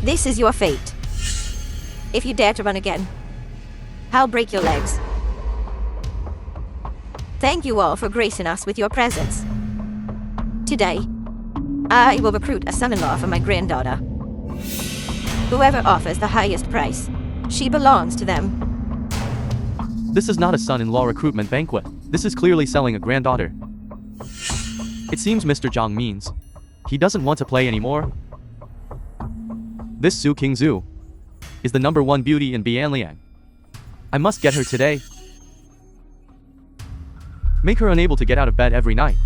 This is your fate. If you dare to run again, I'll break your legs. Thank you all for gracing us with your presence. Today, I will recruit a son-in-law for my granddaughter. Whoever offers the highest price, she belongs to them. This is not a son-in-law recruitment banquet. This is clearly selling a granddaughter. It seems Mr. Zhang means he doesn't want to play anymore. This Su King Zhu is the #1 beauty in Bianliang. I must get her today. Make her unable to get out of bed every night.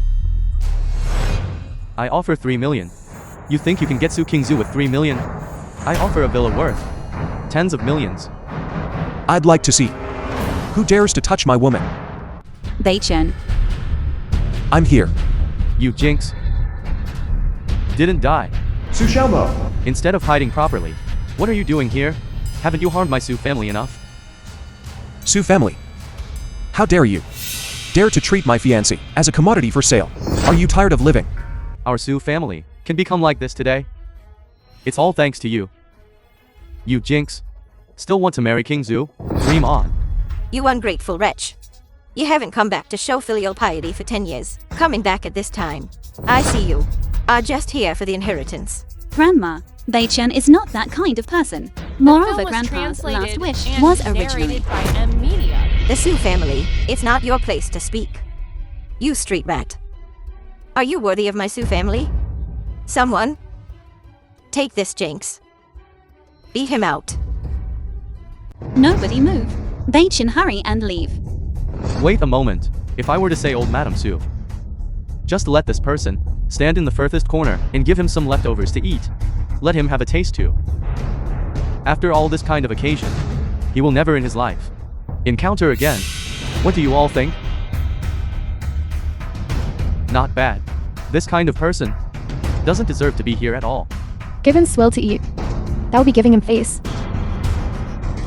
I offer 3 million. You think you can get Su King Zhu with 3 million? I offer a villa worth tens of millions. I'd like to see. Who dares to touch my woman? Beichen. I'm here. You jinx. Didn't die. Su Xiaomo. Instead of hiding properly, what are you doing here? Haven't you harmed my Su family enough? Su family. How dare you? Dare to treat my fiancé as a commodity for sale. Are you tired of living? Our Su family can become like this today. It's all thanks to you. You jinx. Still want to marry King Zhu? Dream on. You ungrateful wretch. You haven't come back to show filial piety for 10 years. Coming back at this time. I see you are just here for the inheritance. Grandma, Beichen is not that kind of person. Moreover, Grandpa's last wish was originally The Su family, it's not your place to speak. You street rat. Are you worthy of my Su family? Someone? Take this jinx. Beat him out. Nobody move. Beichen, hurry and leave. Wait a moment. If I were to say old Madam Su, just let this person stand in the furthest corner and give him some leftovers to eat. Let him have a taste too. After all this kind of occasion, he will never in his life encounter again. What do you all think? Not bad. This kind of person doesn't deserve to be here at all. Give him swill to eat. That would be giving him face.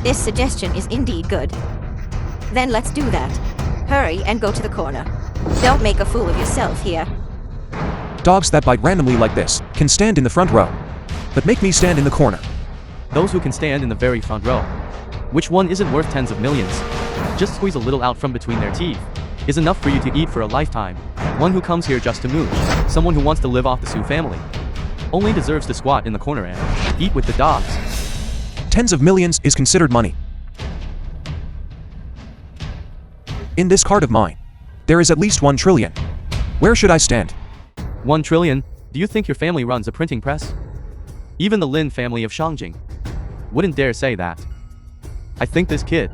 This suggestion is indeed good. Then let's do that. Hurry and go to the corner. Don't make a fool of yourself here. Dogs that bite randomly like this can stand in the front row. But make me stand in the corner. Those who can stand in the very front row. Which one isn't worth tens of millions? Just squeeze a little out from between their teeth is enough for you to eat for a lifetime. One who comes here just to mooch, someone who wants to live off the Su family, only deserves to squat in the corner and eat with the dogs. Tens of millions is considered money. In this card of mine, there is at least 1 trillion. Where should I stand? 1 trillion? Do you think your family runs a printing press? Even the Lin family of Shangjing wouldn't dare say that. I think this kid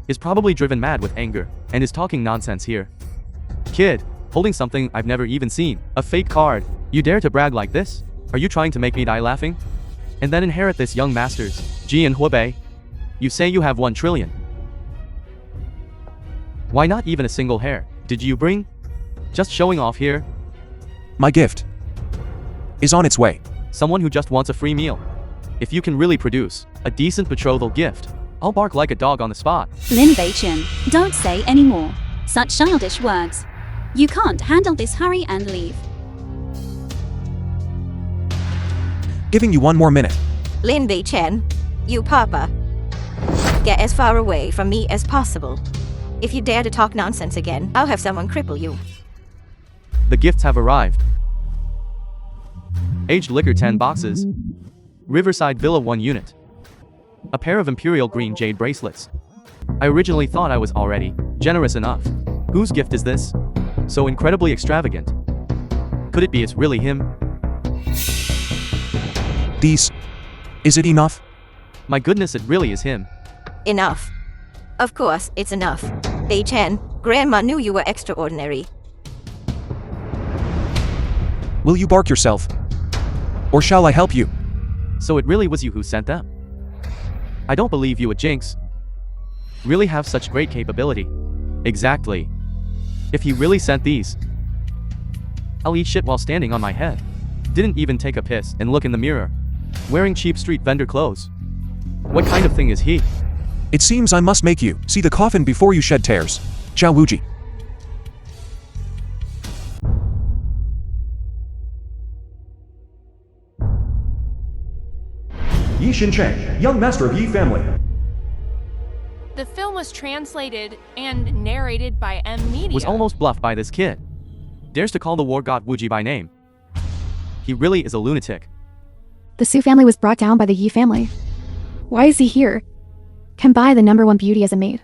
is probably driven mad with anger and is talking nonsense here. Kid, holding something I've never even seen, a fake card. You dare to brag like this? Are you trying to make me die laughing? And then inherit this young master's, Ji and Huabei? You say you have 1 trillion. Why not even a single hair did you bring? Just showing off here? My gift is on its way. Someone who just wants a free meal. If you can really produce a decent betrothal gift, I'll bark like a dog on the spot. Lin Beichen, don't say any more such childish words. You can't handle this, hurry and leave. Giving you 1 more minute. Lin Beichen, you papa. Get as far away from me as possible. If you dare to talk nonsense again, I'll have someone cripple you. The gifts have arrived. Aged liquor 10 boxes. Riverside Villa 1 unit. A pair of imperial green jade bracelets. I originally thought I was already generous enough. Whose gift is this? So incredibly extravagant. Could it be it's really him? These. Is it enough? My goodness, it really is him. Enough. Of course, it's enough. Beichen, Grandma knew you were extraordinary. Will you bark yourself? Or shall I help you? So it really was you who sent them? I don't believe you would jinx. Really have such great capability. Exactly. If he really sent these, I'll eat shit while standing on my head. Didn't even take a piss and look in the mirror. Wearing cheap street vendor clothes. What kind of thing is he? It seems I must make you see the coffin before you shed tears. Zhao Wuji. Yi Xin-cheng, young master of Yi family. The film was translated and narrated by M Media. Was almost bluffed by this kid. Dares to call the war god Wuji by name. He really is a lunatic. The Su family was brought down by the Yi family. Why is he here? Can buy the #1 beauty as a maid.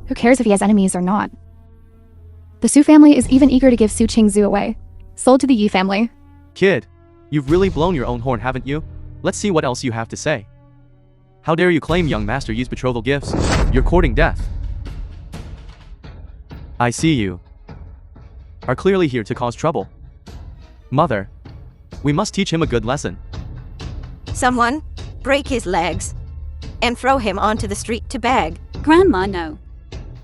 Who cares if he has enemies or not? The Su family is even eager to give Su Qingzu away, sold to the Yi family. Kid, you've really blown your own horn, haven't you? Let's see what else you have to say. How dare you claim young Master Yi's betrothal gifts? You're courting death. I see you are clearly here to cause trouble. Mother, we must teach him a good lesson. Someone break his legs and throw him onto the street to beg. Grandma, no.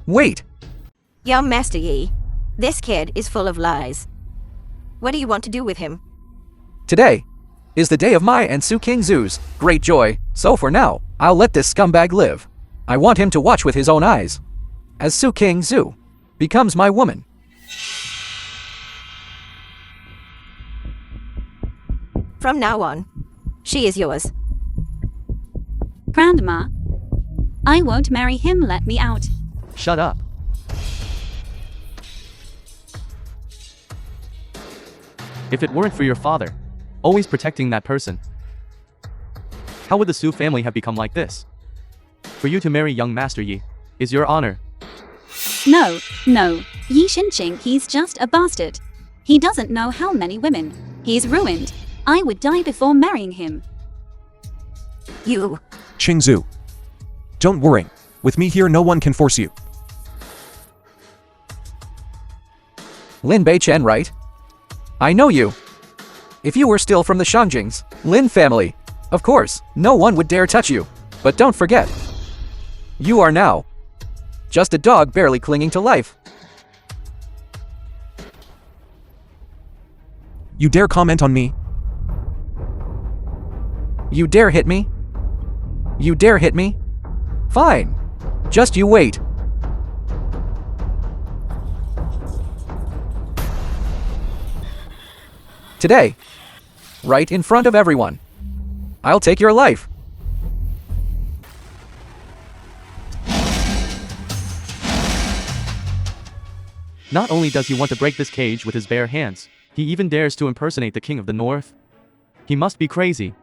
Wait! Young Master Yi, this kid is full of lies. What do you want to do with him? Today is the day of my and Su Qingzu's great joy, so for now, I'll let this scumbag live. I want him to watch with his own eyes as Su Qingzu becomes my woman. From now on, she is yours. Grandma, I won't marry him, let me out. Shut up. If it weren't for your father, always protecting that person, how would the Su family have become like this? For you to marry young Master Yi is your honor. No, no, Yi Xin-cheng, he's just a bastard. He doesn't know how many women he's ruined. I would die before marrying him. You. Qingzu. Don't worry. With me here, no one can force you. Lin Bei-chen, right? I know you. If you were still from the Shangjing's Lin family, of course, no one would dare touch you. But don't forget, you are now just a dog barely clinging to life. You dare comment on me? You dare hit me? You dare hit me? Fine. Just you wait. Today, right in front of everyone, I'll take your life. Not only does he want to break this cage with his bare hands, he even dares to impersonate the King of the North. He must be crazy.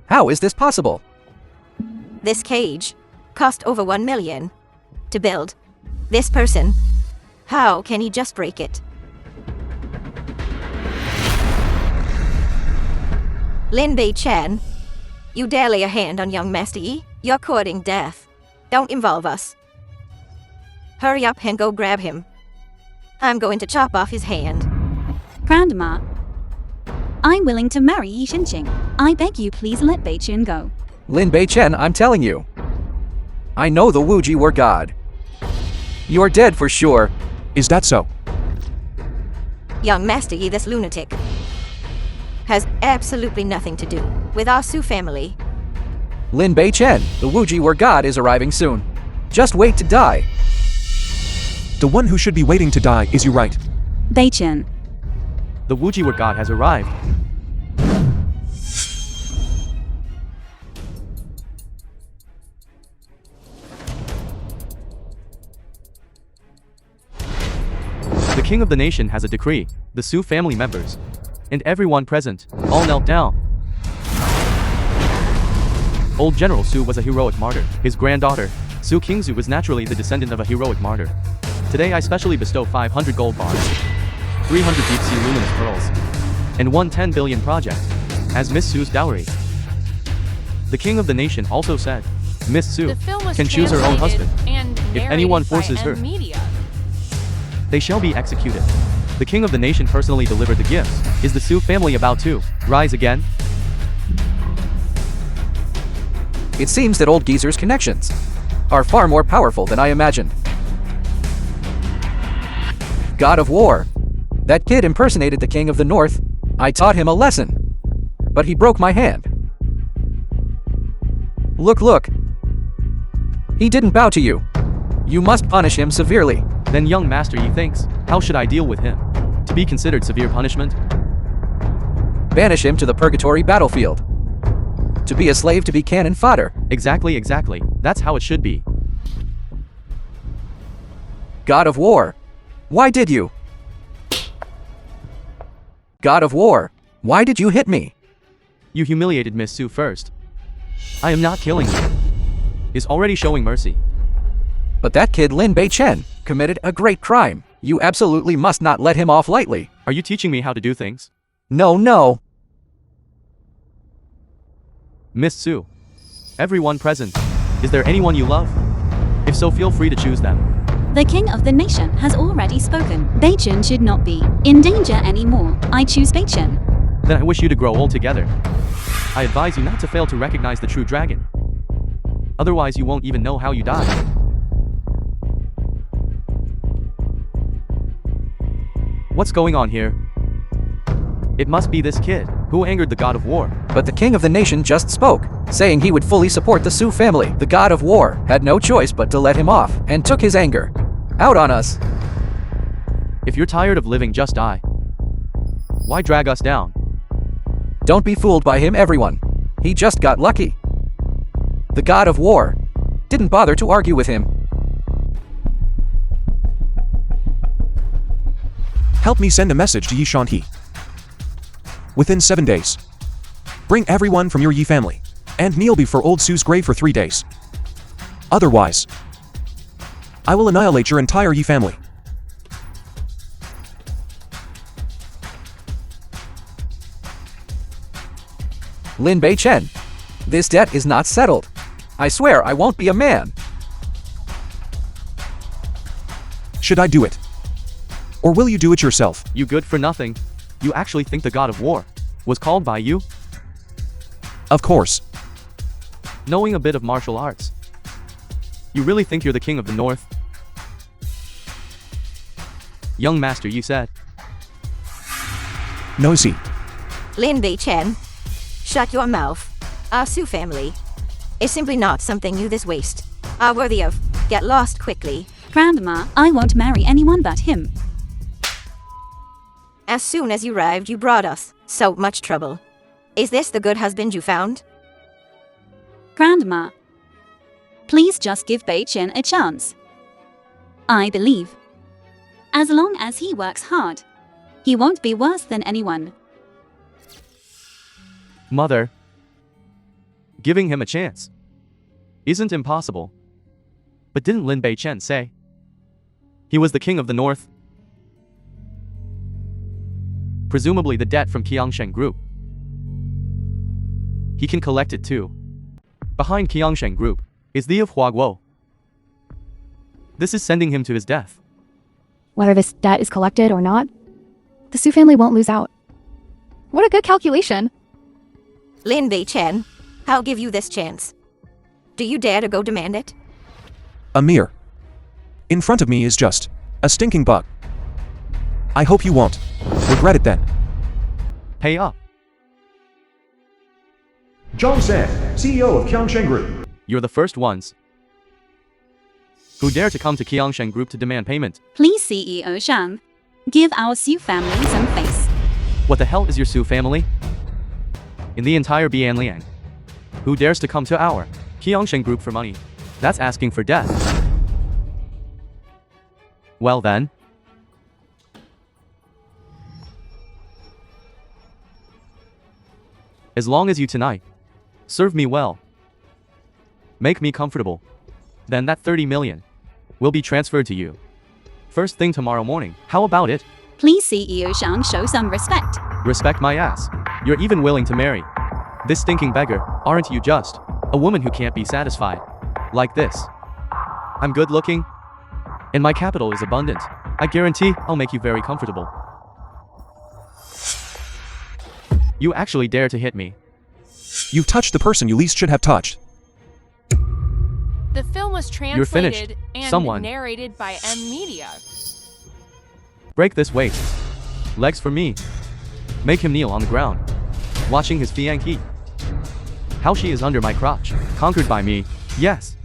How is this possible? This cage cost over 1 million to build. This person, how can he just break it? Lin Bei-chen, you dare lay a hand on young Master Yi? You're courting death. Don't involve us. Hurry up and go grab him. I'm going to chop off his hand. Grandma, I'm willing to marry Yi Xin-cheng. I beg you, please let Bei-chen go. Lin Bei-chen, I'm telling you. I know the Wuji were God. You're dead for sure. Is that so? Young Master Yi, this lunatic, has absolutely nothing to do with our Su family. Lin Bei-chen, the Wuji were God is arriving soon. Just wait to die. The one who should be waiting to die is you, right? Bei-chen, The Wuji were god has arrived. The king of the nation has a decree. The Su family members and everyone present all knelt down. Old General Su was a heroic martyr. His granddaughter, Su Qingzu, was naturally the descendant of a heroic martyr. Today I specially bestow 500 gold bars, 300 deep-sea luminous pearls, and 1 10 billion project as Miss Su's dowry. The king of the nation also said, Miss Su The film was can choose her own husband. translated and If narrated anyone by forces her, M Media. they shall be executed. The king of the nation personally delivered the gifts. Is the Su family about to rise again? It seems that old Geezer's connections are far more powerful than I imagined. God of War. That kid impersonated the King of the North. I taught him a lesson. But he broke my hand. Look, look. He didn't bow to you. You must punish him severely. Then young master Yi thinks How should I deal with him? To be considered severe punishment? Banish him to the purgatory battlefield. To be a slave, to be cannon fodder. Exactly. That's how it should be. God of War. Why did you? God of War. Why did you hit me? You humiliated Miss Sue first. I am not killing you. Is already showing mercy. But that kid Lin Bei Chen committed a great crime. You absolutely must not let him off lightly. Are you teaching me how to do things? No. Miss Sue. Everyone present. Is there anyone you love? If so, feel free to choose them. The king of the nation has already spoken. Bei Chen should not be in danger anymore. I choose Bei Chen. Then I wish you to grow old together. I advise you not to fail to recognize the true dragon. Otherwise you won't even know how you died. What's going on here? It must be this kid, who angered the god of war. But the king of the nation just spoke, saying he would fully support the Sue family. The god of war had no choice but to let him off, and took his anger out on us. If you're tired of living, just die. Why drag us down? Don't be fooled by him, everyone. He just got lucky. The god of war didn't bother to argue with him. Help me send a message to Yi Shan He. Within 7 days. Bring everyone from your Yi family, and kneel before old Sue's grave for 3 days. Otherwise, I will annihilate your entire Yi family. Lin Bei Chen, this debt is not settled. I swear I won't be a man. Should I do it? Or will you do it yourself? You good for nothing. You actually think the god of war was called by you? Of course. Knowing a bit of martial arts. You really think you're the king of the north? Young master, you said. Nosy. Lin Bei Chen, shut your mouth. Our Sue family is simply not something you this waste are worthy of. Get lost quickly. Grandma, I won't marry anyone but him. As soon as you arrived, you brought us so much trouble. Is this the good husband you found? Grandma, please just give Bei Chen a chance. I believe, as long as he works hard, he won't be worse than anyone. Mother, giving him a chance isn't impossible. But didn't Lin Bei Chen say he was the king of the north? Presumably the debt from Qiangsheng Group. He can collect it too. Behind Qiangsheng Group is the of Huaguo. This is sending him to his death. Whether this debt is collected or not, the Sue family won't lose out. What a good calculation. Lin Bei Chen, I'll give you this chance. Do you dare to go demand it? Amir. In front of me is just a stinking bug. I hope you won't regret it then. Pay up. Zhang San, CEO of Qiangsheng Group. You're the first ones who dare to come to Qiangsheng Group to demand payment. Please, CEO Zhang, give our Sue family some face. What the hell is your Sue family? In the entire Bianliang, who dares to come to our Qiangsheng Group for money? That's asking for death. Well then. As long as you tonight serve me well, make me comfortable, then that 30 million will be transferred to you first thing tomorrow morning. How about it? Please, CEO Zhang, show some respect. Respect my ass. You're even willing to marry this stinking beggar. Aren't you just a woman who can't be satisfied like this? I'm good looking, and my capital is abundant. I guarantee I'll make you very comfortable. You actually dare to hit me. You've touched the person you least should have touched. The film was You're finished. translated and Someone. narrated by M Media. Break this waist. Legs for me. Make him kneel on the ground, watching his fiang heat. How she is under my crotch, conquered by me. Yes.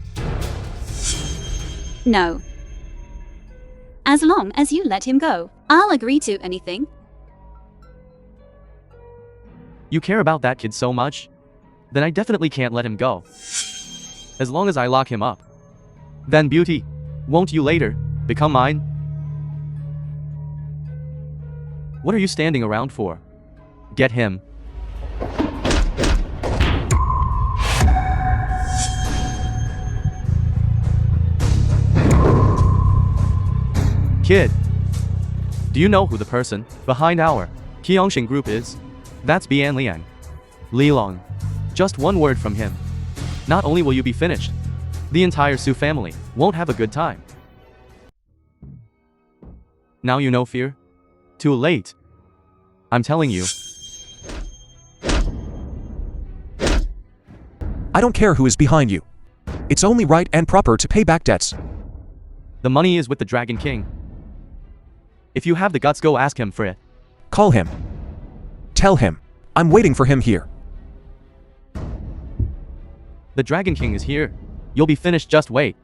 No. As long as you let him go, I'll agree to anything. You care about that kid so much? Then I definitely can't let him go. As long as I lock him up. Then beauty, won't you later become mine? What are you standing around for? Get him. Kid, do you know who the person behind our Qiangxing group is? That's Bian Liang. Lilong. Just one word from him. Not only will you be finished, the entire Su family won't have a good time. Now you know fear? Too late. I'm telling you. I don't care who is behind you. It's only right and proper to pay back debts. The money is with the Dragon King. If you have the guts, go ask him for it. Call him. Tell him. I'm waiting for him here. The Dragon King is here. You'll be finished, just wait.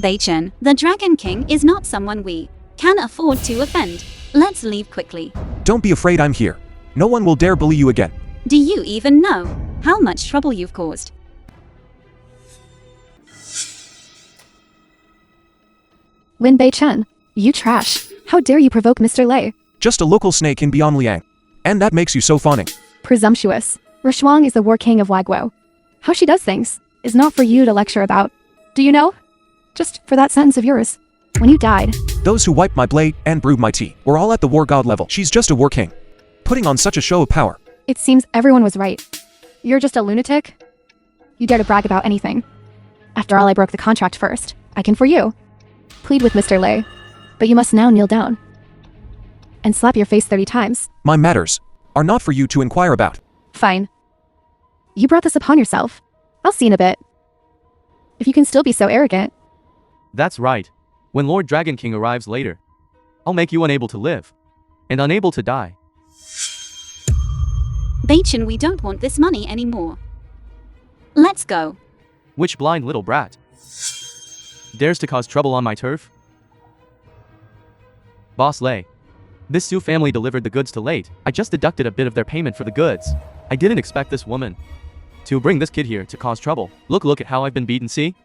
Beichen, the Dragon King is not someone we can afford to offend. Let's leave quickly. Don't be afraid, I'm here. No one will dare bully you again. Do you even know how much trouble you've caused? Lin Bei-chen, you trash. How dare you provoke Mr. Lei? Just a local snake in Bian Liang. And that makes you so fawning. Presumptuous. Rishuang is the war king of Wagwo. How she does things is not for you to lecture about. Do you know? Just for that sentence of yours. When you died. Those who wiped my blade and brewed my tea were all at the war god level. She's just a war king. Putting on such a show of power. It seems everyone was right. You're just a lunatic? You dare to brag about anything. After all, I broke the contract first. I can for you. Plead with Mr. Lei. But you must now kneel down. And slap your face 30 times. My matters are not for you to inquire about. Fine. You brought this upon yourself. I'll see in a bit. If you can still be so arrogant. That's right. When Lord Dragon King arrives later, I'll make you unable to live. And unable to die. Beichen, we don't want this money anymore. Let's go. Which blind little brat dares to cause trouble on my turf? Boss Lei, this Su family delivered the goods too late. I just deducted a bit of their payment for the goods. I didn't expect this woman to bring this kid here to cause trouble. Look at how I've been beaten, see?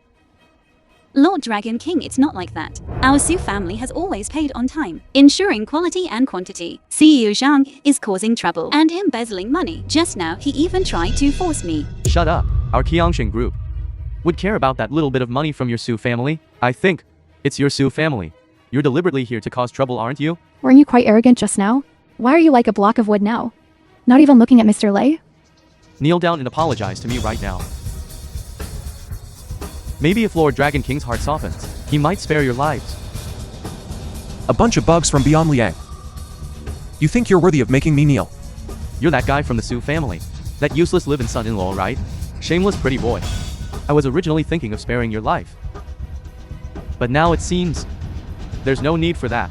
Lord Dragon King, it's not like that. Our Su family has always paid on time, ensuring quality and quantity. CEO Zhang is causing trouble and embezzling money. Just now, he even tried to force me. Shut up. Our Qiangxing group would care about that little bit of money from your Su family. I think it's your Su family. You're deliberately here to cause trouble, aren't you? Weren't you quite arrogant just now? Why are you like a block of wood now? Not even looking at Mr. Lei? Kneel down and apologize to me right now. Maybe if Lord Dragon King's heart softens, he might spare your lives. A bunch of bugs from Bian Liang. You think you're worthy of making me kneel? You're that guy from the Su family. That useless live-in son-in-law, right? Shameless pretty boy. I was originally thinking of sparing your life. But now it seems there's no need for that.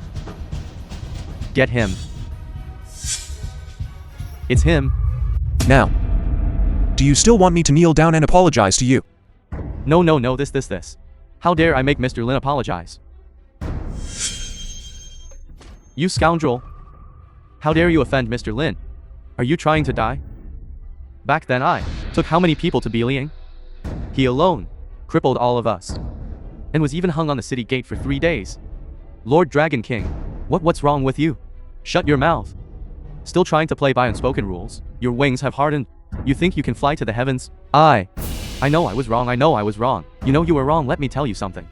Get him. It's him. Now. Do you still want me to kneel down and apologize to you? No, this. How dare I make Mr. Lin apologize? You scoundrel. How dare you offend Mr. Lin? Are you trying to die? Back then I took how many people to Biliang? He alone crippled all of us. And was even hung on the city gate for 3 days. Lord Dragon King, what's wrong with you? Shut your mouth. Still trying to play by unspoken rules. Your wings have hardened. You think you can fly to the heavens? I know I was wrong. You know you were wrong. Let me tell you something.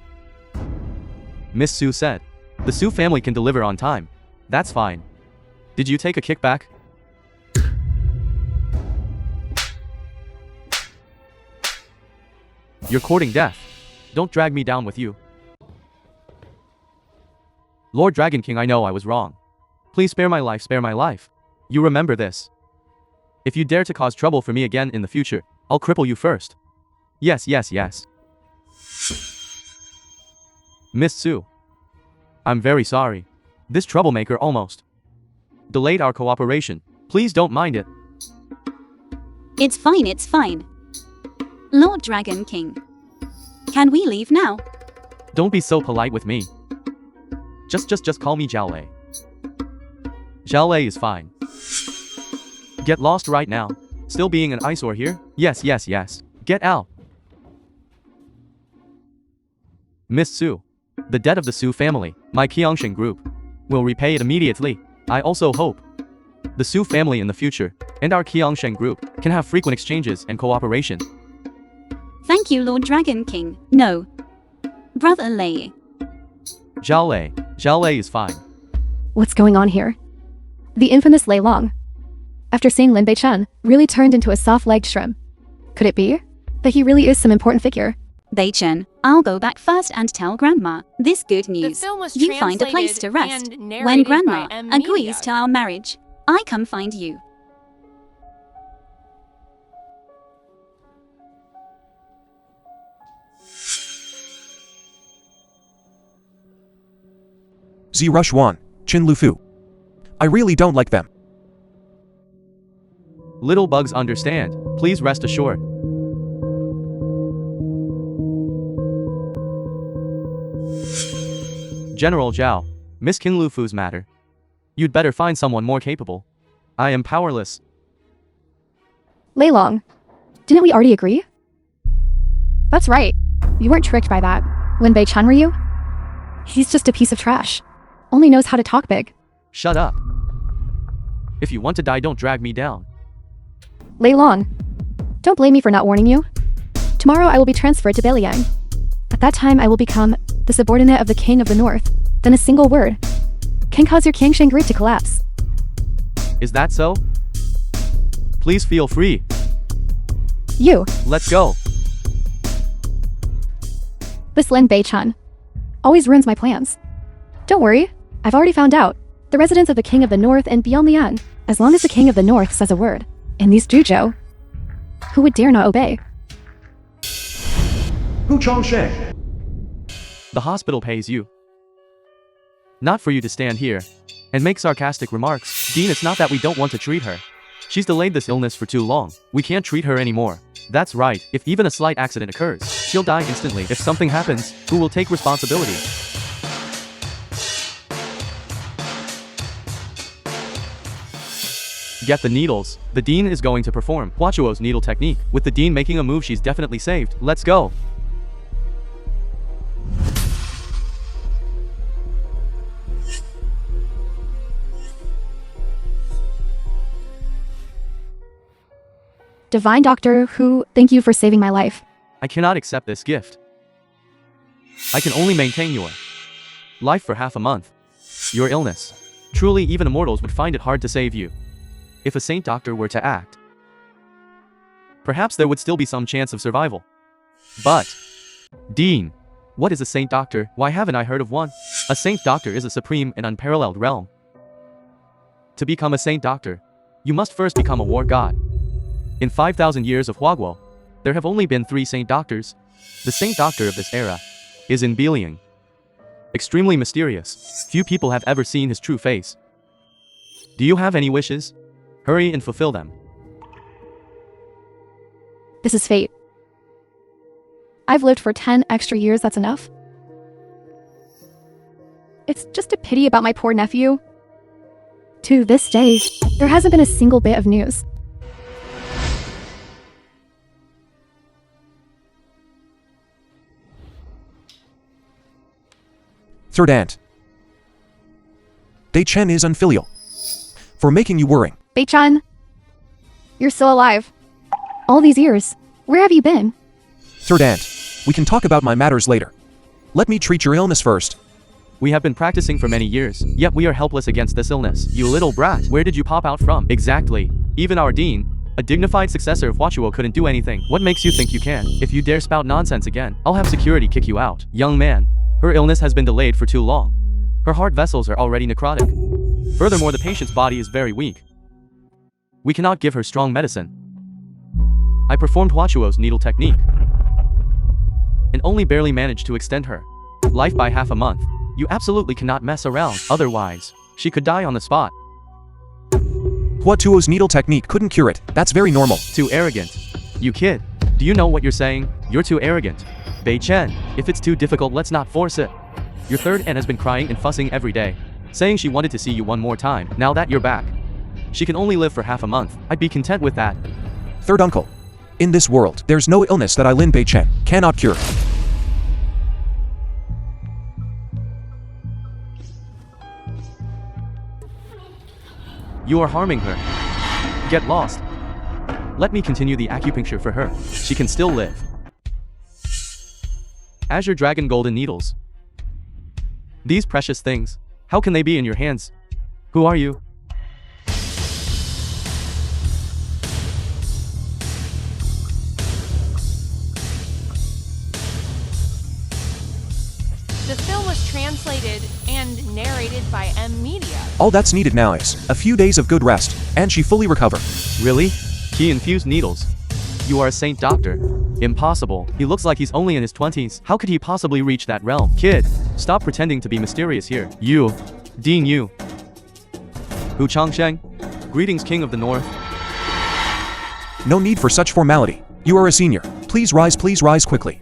Miss Su said, the Su family can deliver on time. That's fine. Did you take a kickback? You're courting death. Don't drag me down with you. Lord Dragon King, I know I was wrong. Please spare my life. You remember this. If you dare to cause trouble for me again in the future, I'll cripple you first. Yes. Miss Su. I'm very sorry. This troublemaker almost delayed our cooperation. Please don't mind it. It's fine. Lord Dragon King. Can we leave now? Don't be so polite with me. Just call me Jiaolei. Jiaolei is fine. Get lost right now. Still being an eyesore here? Yes. Get out. Miss Su. The debt of the Su family, my Qiangshan group, will repay it immediately. I also hope the Su family in the future and our Qiangshan group can have frequent exchanges and cooperation. Thank you, Lord Dragon King. No. Brother Lei. Jiaolei is fine. What's going on here? The infamous Lei Long, after seeing Lin Bei-chen, really turned into a soft-legged shrimp. Could it be that he really is some important figure? Bei-chen, I'll go back first and tell Grandma this good news. film was You find a place to translated rest. and When narrated Grandma by M. agrees Media. to our marriage, I come find you. Z Rushwan, Chin Lufu. I really don't like them. Little bugs understand. Please rest assured. General Zhao, Miss King Lufu's matter. You'd better find someone more capable. I am powerless. Lei Long, didn't we already agree? That's right. You weren't tricked by that. Lin Bei-chen, were you? He's just a piece of trash. Only knows how to talk big. Shut up. If you want to die, don't drag me down. Lei Long, don't blame me for not warning you. Tomorrow I will be transferred to Beiliang. At that time I will become the subordinate of the King of the North. Then a single word can cause your Qiangshan group to collapse. Is that so? Please feel free. You, Let's go. this Lin Bei-chen, always ruins my plans. Don't worry, I've already found out. The residents of the King of the North and beyond Lian, as long as the King of the North says a word, in these Zhuzhou, who would dare not obey? Hu Chongsheng. The hospital pays you. Not for you to stand here and make sarcastic remarks. Dean, it's not that we don't want to treat her. She's delayed this illness for too long. We can't treat her anymore. That's right. If even a slight accident occurs, she'll die instantly. If something happens, who will take responsibility? Get the needles. The Dean is going to perform Huachuo's needle technique. With the Dean making a move, she's definitely saved. Let's go. Divine Doctor Hu, thank you for saving my life. I cannot accept this gift. I can only maintain your life for half a month. Your illness. Truly, even immortals would find it hard to save you. If a saint doctor were to act, perhaps there would still be some chance of survival. But, Dean, what is a saint doctor? Why haven't I heard of one? A saint doctor is a supreme and unparalleled realm. To become a saint doctor, you must first become a war god. In 5,000 years of Huaguo, there have only been 3 saint doctors. The saint doctor of this era is in Beiliang. Extremely mysterious. Few people have ever seen his true face. Do you have any wishes? Hurry and fulfill them. This is fate. I've lived for 10 extra years, that's enough. It's just a pity about my poor nephew. To this day, there hasn't been a single bit of news. Third aunt. Bei-chen is unfilial. For making you worrying. Bei-chen, you're still alive. All these years, where have you been? Third aunt, we can talk about my matters later. Let me treat your illness first. We have been practicing for many years, yet we are helpless against this illness. You little brat, where did you pop out from? Exactly. Even our dean, a dignified successor of Huachuo, couldn't do anything. What makes you think you can? If you dare spout nonsense again, I'll have security kick you out. Young man, her illness has been delayed for too long. Her heart vessels are already necrotic. Furthermore, the patient's body is very weak. We cannot give her strong medicine. I performed Huachuo's needle technique and only barely managed to extend her life by half a month. You absolutely cannot mess around, otherwise, she could die on the spot. Huatuo's needle technique couldn't cure it. That's very normal. Too arrogant. You kid. Do you know what you're saying? You're too arrogant. Bei Chen, if it's too difficult, let's not force it. Your third aunt has been crying and fussing every day, saying she wanted to see you one more time. Now that you're back, she can only live for half a month. I'd be content with that. Third uncle. In this world, there's no illness that I, Lin Bei Chen, cannot cure. You are harming her. Get lost. Let me continue the acupuncture for her. She can still live. Azure Dragon Golden Needles. These precious things, how can they be in your hands? Who are you? The film was translated and narrated by M Media. All that's needed now is a few days of good rest, and she fully recover. Really? He infused needles. You are a saint doctor. Impossible. He looks like he's only in his 20s. How could he possibly reach that realm? Kid, stop pretending to be mysterious here. You. Dean Yu. Hu Changsheng. Greetings, King of the North. No need for such formality. You are a senior. Please rise quickly.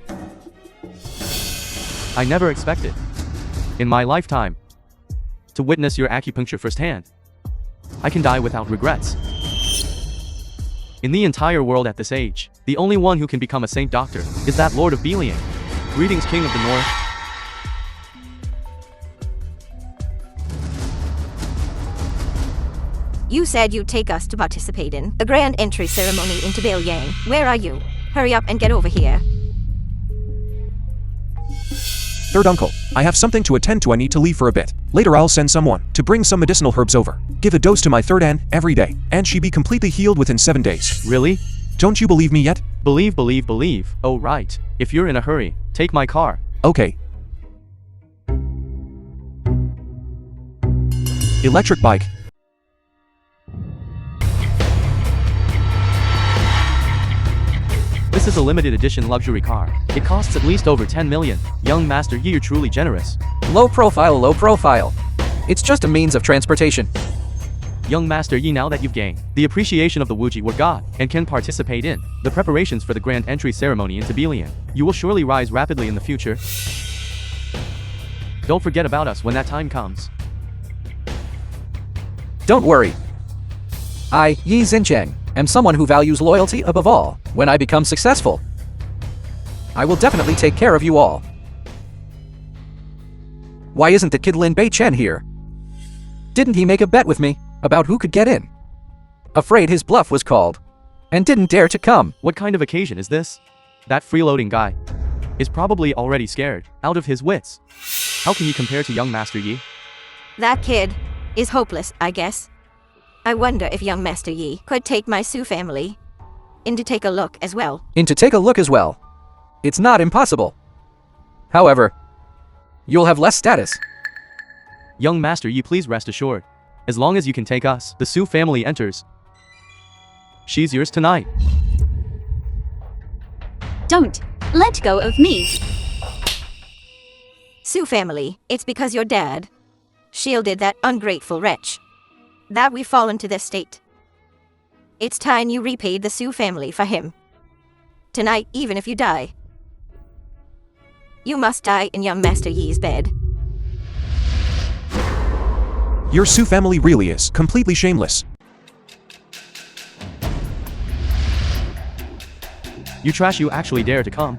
I never expected, in my lifetime, to witness your acupuncture firsthand. I can die without regrets. In the entire world at this age, the only one who can become a saint doctor is that Lord of Belian. Greetings, King of the North. You said you'd take us to participate in the grand entry ceremony into Beiyang. Where are you? Hurry up and get over here. Third uncle, I have something to attend to. I need to leave for a bit. Later I'll send someone to bring some medicinal herbs over. Give a dose to my third aunt every day, and she be completely healed within 7 days. Really? Don't you believe me yet? Believe. Oh right. If you're in a hurry, take my car. Okay. Electric bike. This is a limited edition luxury car. It costs at least over 10 million. Young Master Yi, you're truly generous. Low profile. It's just a means of transportation. Young Master Yi, now that you've gained the appreciation of the Wuji Word God and can participate in the preparations for the grand entry ceremony into Belian, you will surely rise rapidly in the future. Don't forget about us when that time comes. Don't worry. I, Yi Xincheng, am someone who values loyalty above all. When I become successful, I will definitely take care of you all. Why isn't the kid Lin Bei Chen here? Didn't he make a bet with me about who could get in? Afraid his bluff was called, and didn't dare to come. What kind of occasion is this? That freeloading guy is probably already scared, out of his wits. How can he compare to young Master Yi? That kid is hopeless, I guess. I wonder if young Master Yi could take my Su family in to take a look as well. It's not impossible. However, you'll have less status. Young Master Yi, please rest assured. As long as you can take us, the Su family enters. She's yours tonight. Don't let go of me. Su family, it's because your dad shielded that ungrateful wretch that we've fallen to this state. It's time you repaid the Su family for him. Tonight, even if you die, you must die in young Master Yi's bed. Your Su family really is completely shameless. You trash, you actually dare to come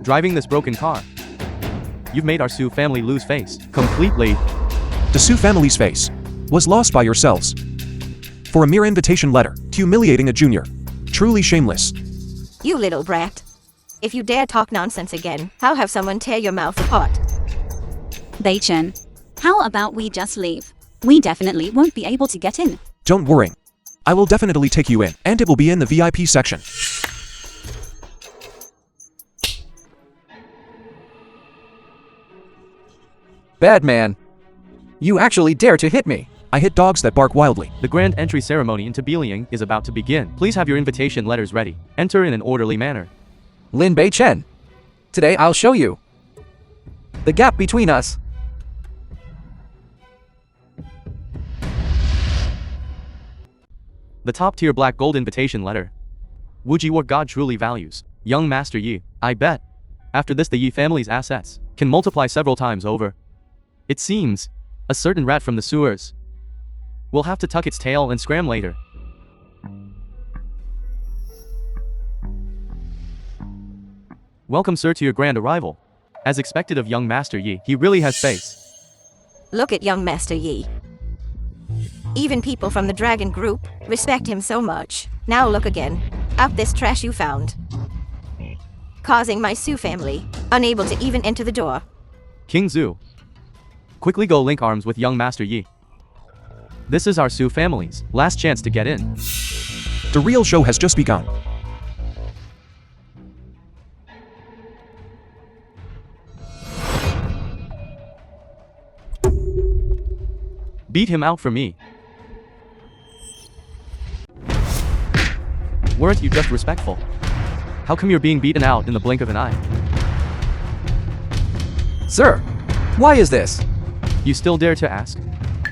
driving this broken car. You've made our Su family lose face completely. The Su family's face was lost by yourselves for a mere invitation letter, humiliating a junior. Truly shameless. You little brat. If you dare talk nonsense again, I'll have someone tear your mouth apart. Bei Chen, how about we just leave? We definitely won't be able to get in. Don't worry. I will definitely take you in, and it will be in the VIP section. Bad man. You actually dare to hit me. I hit dogs that bark wildly. The grand entry ceremony into Belian is about to begin. Please have your invitation letters ready. Enter in an orderly manner. Lin Bei Chen. Today I'll show you the gap between us. The top-tier black gold invitation letter. Wuji Word God truly values young Master Yi. I bet After this, the Yi family's assets can multiply several times over. It seems a certain rat from the sewers will have to tuck its tail and scram later. Welcome, sir, to your grand arrival. As expected of young Master Yi, he really has face. Look at young Master Yi. Even people from the dragon group respect him so much. Now look again. Up this trash you found. Causing my Su family unable to even enter the door. King Zhu, quickly go link arms with young Master Yi. This is our Su family's last chance to get in. The real show has just begun. Beat him out for me. Weren't you just respectful? How come you're being beaten out in the blink of an eye? Sir, why is this? You still dare to ask?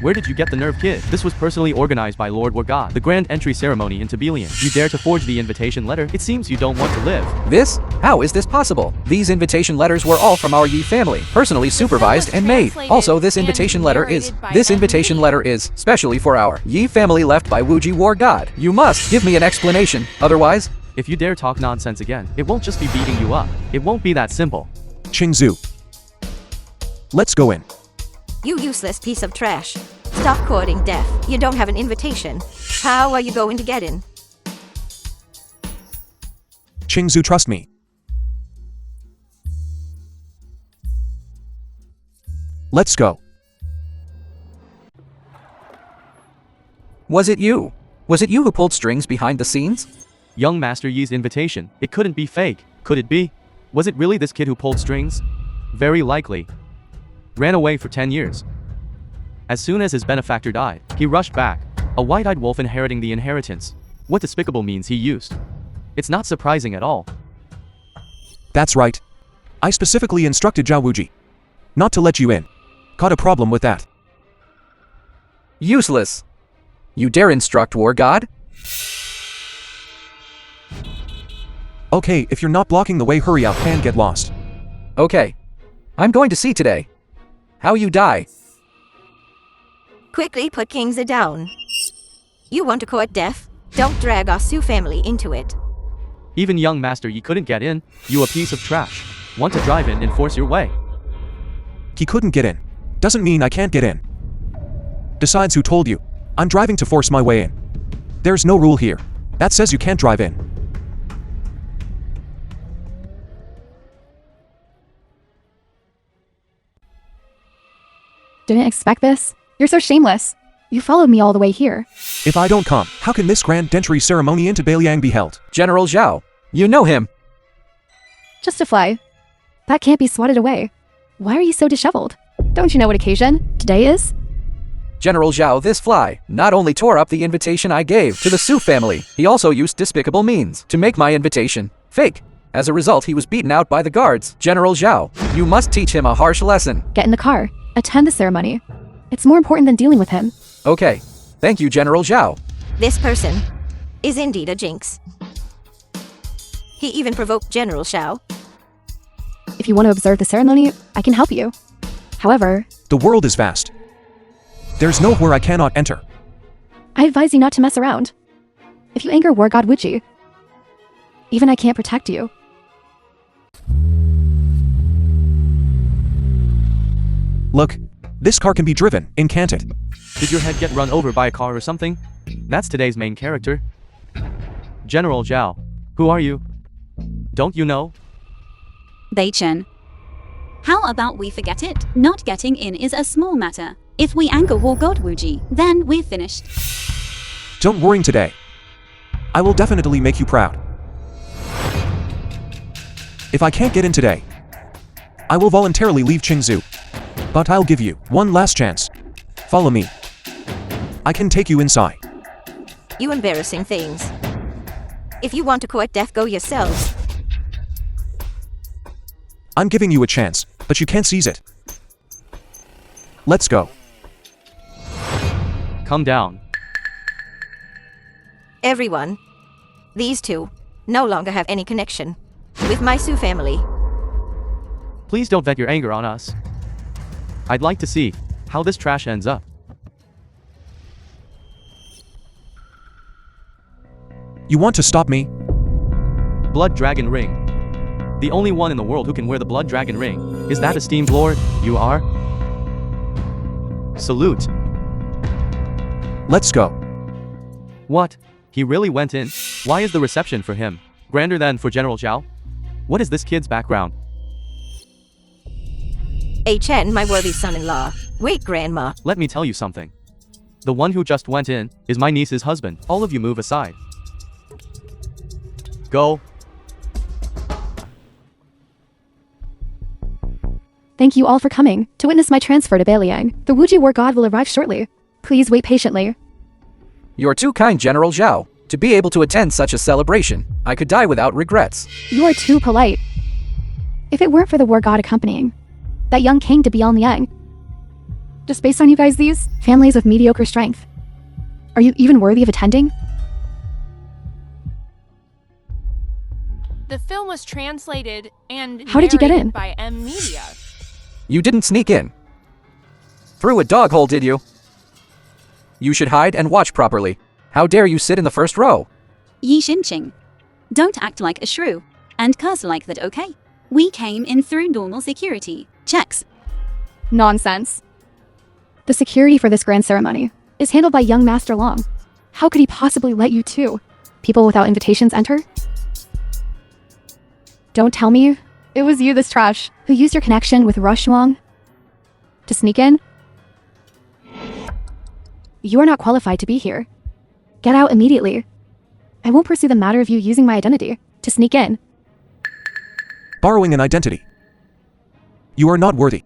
Where did you get the nerve, kid? This was personally organized by Lord Wargod, the grand entry ceremony into Belian. You dare to forge the invitation letter? It seems you don't want to live. This? How is this possible? These invitation letters were all from our Yi family, personally supervised and made. Also, this invitation letter is specially for our Yi family left by Wuji War God. You must give me an explanation, otherwise... If you dare talk nonsense again, it won't just be beating you up. It won't be that simple. Qingzu. Let's go in. You useless piece of trash. Stop courting death. You don't have an invitation. How are you going to get in? Qingzu, trust me. Let's go. Was it you? Was it you who pulled strings behind the scenes? Young Master Yi's invitation. It couldn't be fake. Could it be? Was it really this kid who pulled strings? Very likely. Ran away for 10 years. As soon as his benefactor died, he rushed back, a white-eyed wolf inheriting the inheritance. What despicable means he used. It's not surprising at all. That's right. I specifically instructed Zhao Wuji not to let you in. Got a problem with that? Useless. You dare instruct War God? Okay, if you're not blocking the way, hurry up and get lost. Okay. I'm going to see today how you die. Quickly put Kingza down. You want to court death? Don't drag our Su family into it. Even young Master Yi couldn't get in. You a piece of trash. Want to drive in and force your way? He couldn't get in. Doesn't mean I can't get in. Besides, who told you? I'm driving to force my way in. There's no rule here that says you can't drive in. Didn't expect this? You're so shameless. You followed me all the way here. If I don't come, how can this grand entry ceremony into Beiliang be held? General Zhao, you know him. Just a fly. That can't be swatted away. Why are you so disheveled? Don't you know what occasion today is? General Zhao, this fly not only tore up the invitation I gave to the Su family, he also used despicable means to make my invitation fake. As a result, he was beaten out by the guards. General Zhao, you must teach him a harsh lesson. Get in the car. Attend the ceremony. It's more important than dealing with him. Okay. Thank you, General Zhao. This person is indeed a jinx. He even provoked General Xiao. If you want to observe the ceremony, I can help you. However, The world is vast. There's nowhere I cannot enter. I advise you not to mess around. If you anger War God Wuji, even I can't protect you. Look, this car can be driven, can't it? Did your head get run over by a car or something? That's today's main character. General Zhao. Who are you? Don't you know? Bei Chen. How about we forget it? Not getting in is a small matter. If we anger War God Wuji, then we're finished. Don't worry today. I will definitely make you proud. If I can't get in today, I will voluntarily leave Qingzu. But I'll give you one last chance. Follow me. I can take you inside. You embarrassing things. If you want to court death, go yourselves. I'm giving you a chance, but you can't seize it. Let's go. Come down. Everyone. These two no longer have any connection with my Su family. Please don't vent your anger on us. I'd like to see how this trash ends up. You want to stop me? Blood Dragon Ring. The only one in the world who can wear the Blood Dragon Ring. Is that esteemed lord? You are? Salute. Let's go. What? He really went in? Why is the reception for him grander than for General Zhao? What is this kid's background? Chen, my worthy son-in-law. Wait, Grandma. Let me tell you something. The one who just went in is my niece's husband. All of you move aside. Go. Thank you all for coming to witness my transfer to Beiliang. The Wuji war god will arrive shortly. Please wait patiently. You're too kind, General Zhao, to be able to attend such a celebration. I could die without regrets. You are too polite. If it weren't for the war god accompanying that young king to Beiliang, just based on you guys, these families with mediocre strength, are you even worthy of attending? The film was translated and How did you get narrated in? by M Media. You didn't sneak in. Through a dog hole, did you? You should hide and watch properly. How dare you sit in the first row? Yi Xinqing. Don't act like a shrew. And curse like that, okay? We came in through normal security checks. Nonsense. The security for this grand ceremony is handled by young Master Long. How could he possibly let you two people without invitations enter? Don't tell me it was you, this trash, who used your connection with Rush Wang to sneak in? You are not qualified to be here. Get out immediately. I won't pursue the matter of you using my identity to sneak in. Borrowing an identity. You are not worthy.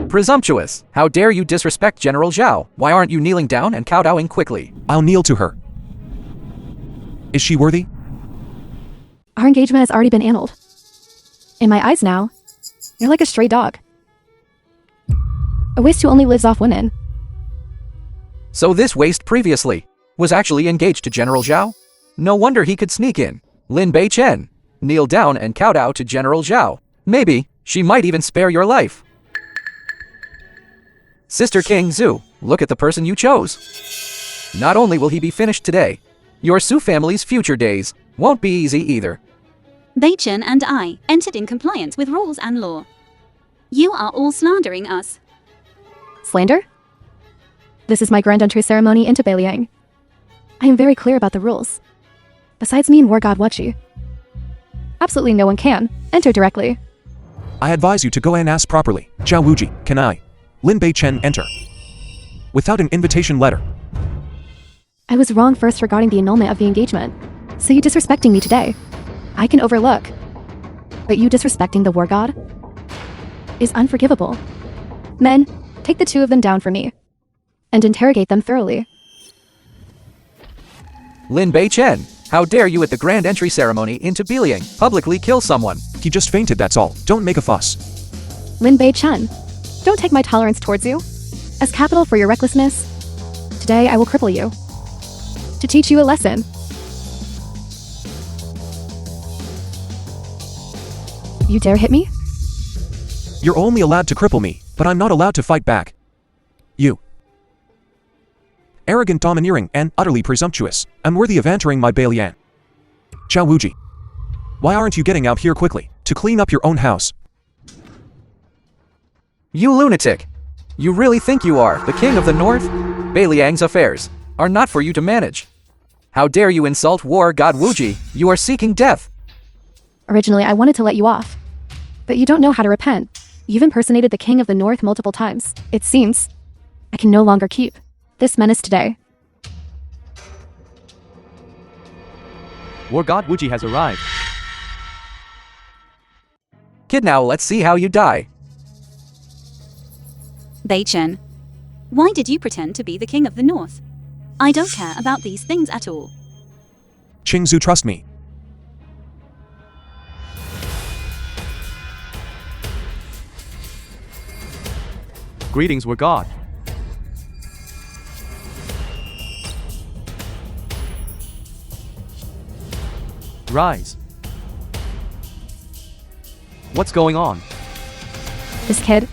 Presumptuous. How dare you disrespect General Zhao? Why aren't you kneeling down and kowtowing quickly? I'll kneel to her. Is she worthy? Our engagement has already been annulled. In my eyes now, you're like a stray dog. A waste who only lives off women. So this waste previously was actually engaged to General Zhao? No wonder he could sneak in. Lin Bei Chen, kneel down and kowtow to General Zhao. Maybe she might even spare your life. Sister King Zhu, look at the person you chose. Not only will he be finished today, your Su family's future days won't be easy either. Bei Chen and I entered in compliance with rules and law. You are all slandering us. Slander? This is my grand entry ceremony into Beiliang. I am very clear about the rules. Besides me and War God Wuchi, absolutely no one can enter directly. I advise you to go and ask properly. Zhao Wuji, can I, Lin Bei Chen, enter? Without an invitation letter. I was wrong first regarding the annulment of the engagement, so you disrespecting me today, I can overlook. But you disrespecting the War God is unforgivable. Men, take the two of them down for me and interrogate them thoroughly. Lin Bei Chen, how dare you at the grand entry ceremony into Beiliang publicly kill someone? He just fainted, that's all. Don't make a fuss. Lin Bei Chen, don't take my tolerance towards you as capital for your recklessness. Today I will cripple you to teach you a lesson. You dare hit me? You're only allowed to cripple me, but I'm not allowed to fight back. You. Arrogant, domineering, and utterly presumptuous, unworthy of entering my Beiliang. Zhao Wuji. Why aren't you getting out here quickly to clean up your own house? You lunatic! You really think you are the king of the north? Beiliang's affairs are not for you to manage. How dare you insult war god Wuji? You are seeking death. Originally, I wanted to let you off, but you don't know how to repent. You've impersonated the king of the north multiple times. It seems I can no longer keep this menace today. War God Wuji has arrived. Kid, now let's see how you die. Bei Chen, why did you pretend to be the king of the north? I don't care about these things at all. Qingzu, trust me. Greetings, War God. Rise. What's going on? This kid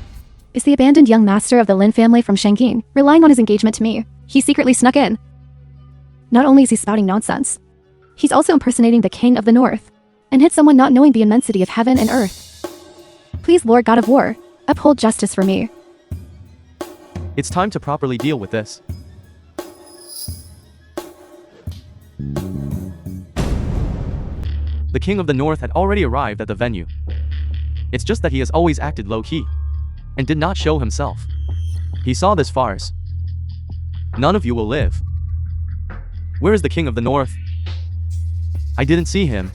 is the abandoned young master of the Lin family from Shangjing, relying on his engagement to me. He secretly snuck in. Not only is he spouting nonsense, he's also impersonating the king of the north, and hit someone not knowing the immensity of heaven and earth. Please, Lord God of War, uphold justice for me. It's time to properly deal with this. The king of the north had already arrived at the venue. It's just that he has always acted low-key and did not show himself. He saw this farce. None of you will live. Where is the king of the north? I didn't see him.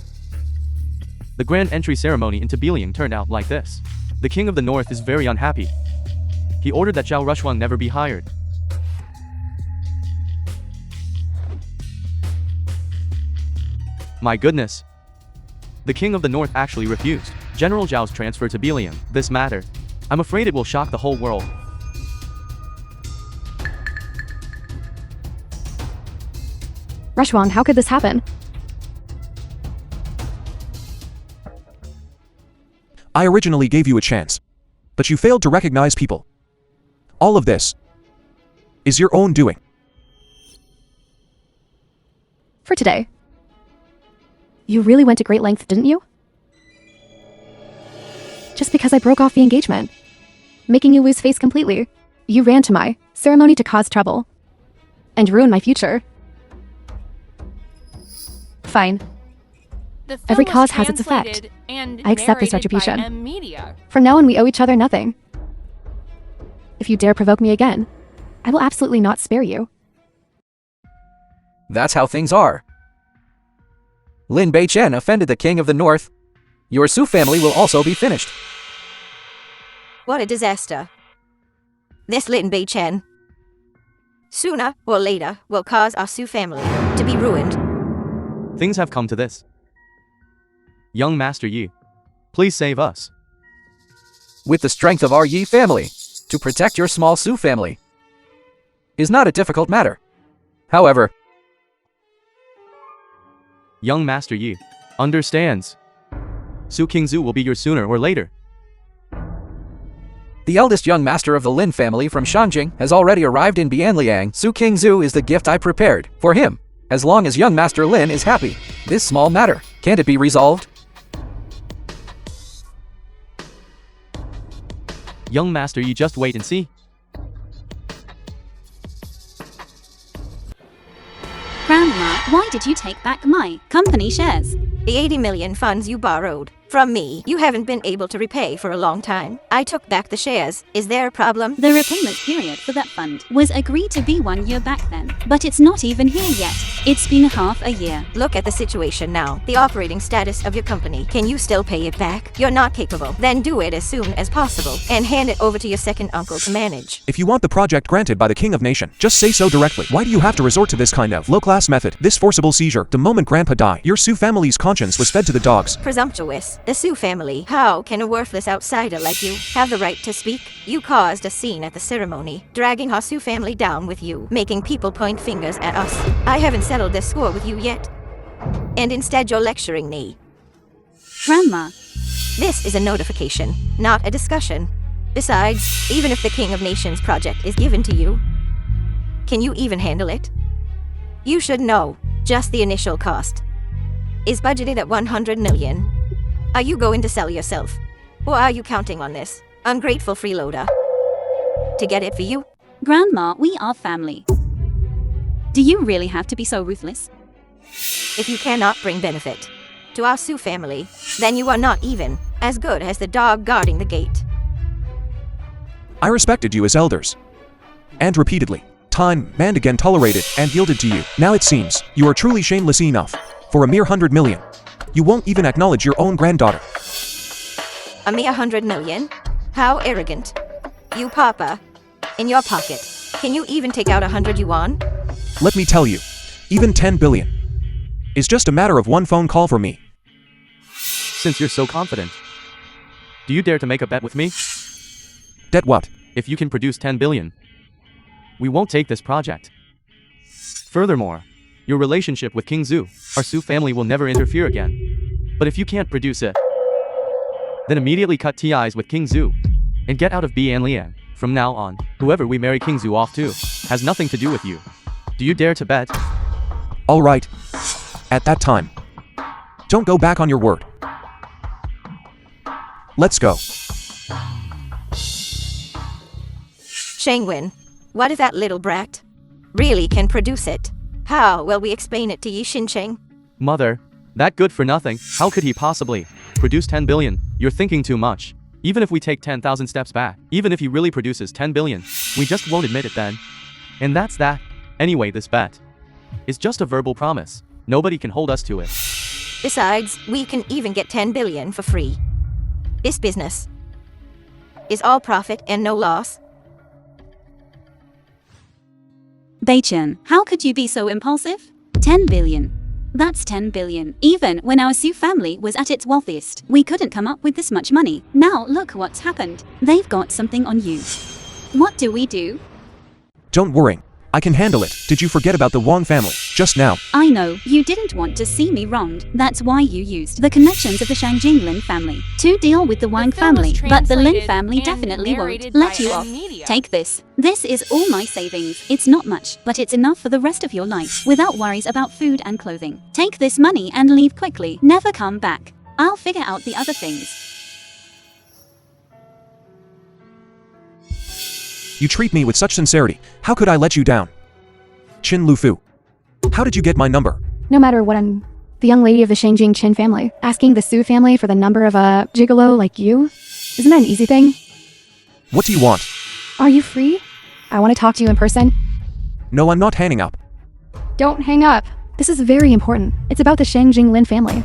The grand entry ceremony into Beliang turned out like this. The king of the north is very unhappy. He ordered that Zhao Rushuang never be hired. My goodness. The king of the north actually refused General Zhao's transfer to Beliang. This matter, I'm afraid it will shock the whole world. Rushuang, how could this happen? I originally gave you a chance, but you failed to recognize people. All of this is your own doing. For today. You really went to great lengths, didn't you? Just because I broke off the engagement, making you lose face completely, you ran to my ceremony to cause trouble and ruin my future. Fine. Every cause has its effect. I accept this retribution. From now on, we owe each other nothing. If you dare provoke me again, I will absolutely not spare you. That's how things are. Lin Beichen offended the king of the north. Your Su family will also be finished. What a disaster. This Lin Beichen, sooner or later, will cause our Su family to be ruined. Things have come to this. Young Master Yi, please save us. With the strength of our Yi family, to protect your small Su family is not a difficult matter. However, Young Master Yi understands. Su Qingzu will be yours sooner or later. the eldest young master of the Lin family from Shangjing has already arrived in Bianliang. Su Qingzu is the gift I prepared for him. As long as young Master Lin is happy, this small matter, can't it be resolved? Young Master, you just wait and see. Grandma, why did you take back my company shares? The 80 million funds you borrowed from me, you haven't been able to repay for a long time. I took back the shares. Is there a problem? The repayment period for that fund was agreed to be 1 year back then, but it's not even here yet. It's been half a year. Look at the situation now. The operating status of your company. Can you still pay it back? You're not capable. Then do it as soon as possible and hand it over to your second uncle to manage. If you want the project granted by the King of Nation, just say so directly. Why do you have to resort to this kind of low-class method? This forcible seizure, the moment Grandpa died, your Su family's conscience was fed to the dogs. Presumptuous. The Su family. How can a worthless outsider like you have the right to speak? You caused a scene at the ceremony, dragging our Su family down with you, making people point fingers at us. I haven't settled this score with you yet. And instead you're lecturing me. Grandma, This is a notification, not a discussion. Besides, even if the King of Nations project is given to you, can you even handle it? You should know, just the initial cost is budgeted at 100 million. Are you going to sell yourself? Or are you counting on this ungrateful freeloader to get it for you? Grandma, we are family. Do you really have to be so ruthless? If you cannot bring benefit to our Su family, then you are not even as good as the dog guarding the gate. I respected you as elders. And repeatedly, time and again tolerated and yielded to you. Now it seems, you are truly shameless enough. For a mere 100 million, you won't even acknowledge your own granddaughter. A mere 100 million? How arrogant. You papa, in your pocket, can you even take out 100 yuan? Let me tell you, even 10 billion is just a matter of one phone call for me. Since you're so confident, do you dare to make a bet with me? Bet what? If you can produce 10 billion, we won't take this project. Furthermore, your relationship with King Zhu, our Su family will never interfere again. But if you can't produce it, Then immediately cut ties with King Zhu. And get out of B and Liang. From now on, whoever we marry King Zhu off to, has nothing to do with you. Do you dare to bet? All right. At that time. Don't go back on your word. Let's go. Shangwen, what if that little brat really can produce it? How will we explain it to Yi Xincheng? Mother, that good for nothing, how could he possibly produce 10 billion? You're thinking too much. Even if we take 10,000 steps back, even if he really produces 10 billion, we just won't admit it then. And that's that. Anyway, this bet is just a verbal promise. Nobody can hold us to it. Besides, we can even get 10 billion for free. This business is all profit and no loss. Beichen, how could you be so impulsive? 10 billion. That's 10 billion. Even when our Su family was at its wealthiest, we couldn't come up with this much money. Now look what's happened. They've got something on you. What do we do? Don't worry. I can handle it. Did you forget about the Wang family just now? I know, you didn't want to see me wronged. That's why you used the connections of the Shangjing Lin family to deal with the Wang film was family. But the Lin translated family and definitely won't narrated let by you M off. Media. Take this. This is all my savings. It's not much, but it's enough for the rest of your life, without worries about food and clothing. Take this money and leave quickly. Never come back. I'll figure out the other things. You treat me with such sincerity. How could I let you down? Qin Lufu. How did you get my number? No matter what, I'm the young lady of the Shangjing Qin family. Asking the Su family for the number of a gigolo like you? Isn't that an easy thing? What do you want? Are you free? I want to talk to you in person. No, I'm not hanging up. Don't hang up. This is very important. It's about the Shangjing Lin family.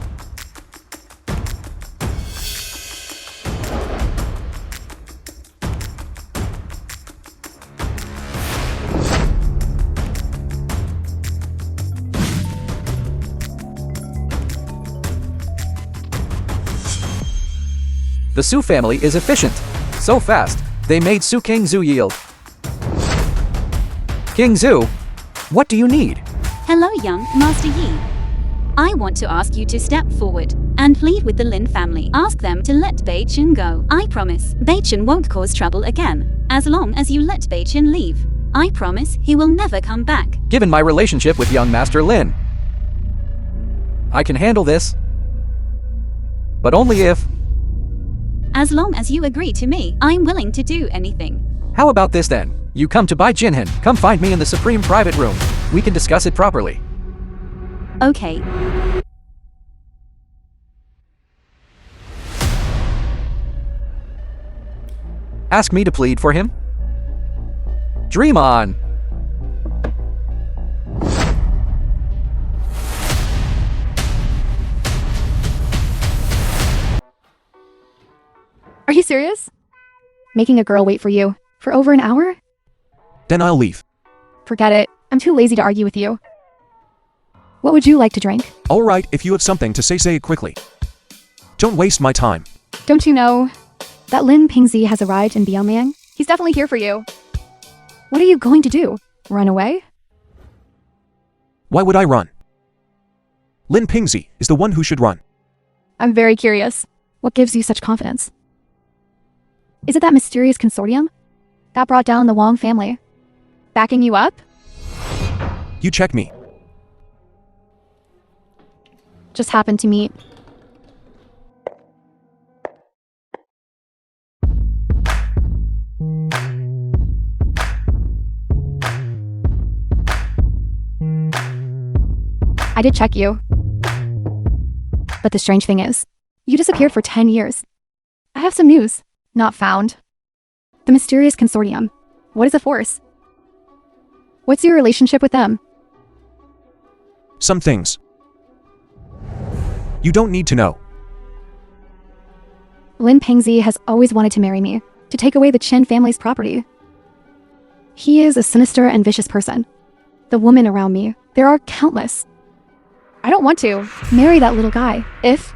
The Su family is efficient. So fast, they made Su King Zhu yield. King Zhu, what do you need? Hello, young Master Yi. I want to ask you to step forward and plead with the Lin family. Ask them to let Beichen go. I promise Beichen won't cause trouble again, as long as you let Beichen leave. I promise he will never come back. Given my relationship with young Master Lin, I can handle this. But only if... As long as you agree to me, I'm willing to do anything. How about this then? You come to Bai Jinhan, come find me in the Supreme Private Room. We can discuss it properly. Okay. Ask me to plead for him? Dream on! Are you serious? Making a girl wait for you for over an hour? Then I'll leave. Forget it. I'm too lazy to argue with you. What would you like to drink? All right, if you have something to say it quickly. Don't waste my time. Don't you know that Lin Pingzi has arrived in Biaoming? He's definitely here for you. What are you going to do? Run away? Why would I run? Lin Pingzi is the one who should run. I'm very curious. What gives you such confidence? Is it that mysterious consortium that brought down the Wang family? Backing you up? You check me. Just happened to meet. I did check you. But the strange thing is, you disappeared for 10 years. I have some news. Not found. The mysterious consortium. What is the force? What's your relationship with them? Some things. You don't need to know. Lin Pengzi has always wanted to marry me, to take away the Chen family's property. He is a sinister and vicious person. The women around me, there are countless. I don't want to marry that little guy. If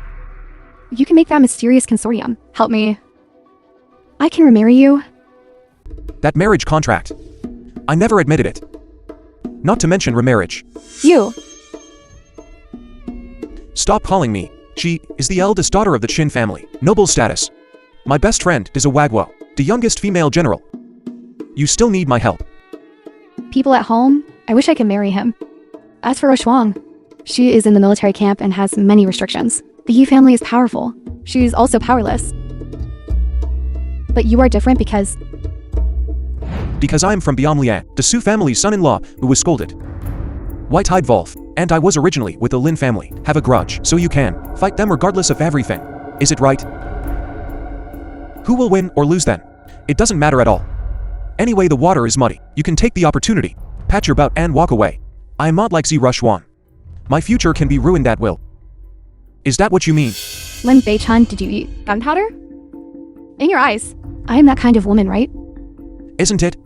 you can make that mysterious consortium help me, I can remarry you. That marriage contract. I never admitted it. Not to mention remarriage. You. Stop calling me. She is the eldest daughter of the Qin family. Noble status. My best friend is a Wagwo, the youngest female general. You still need my help. People at home, I wish I could marry him. As for Oshuang, she is in the military camp and has many restrictions. The Yi family is powerful. She's also powerless. But you are different because I'm from Biamlian, the Su family's son-in-law who was scolded. White-eyed Wolf, and I was originally with the Lin family, have a grudge, so you can fight them regardless of everything. Is it right? Who will win or lose then? It doesn't matter at all. Anyway, the water is muddy. You can take the opportunity, pat your butt and walk away. I am not like Rushuan. My future can be ruined at will. Is that what you mean? Lin Bei-chan, did you eat gunpowder? In your eyes, I am that kind of woman, right? Isn't it?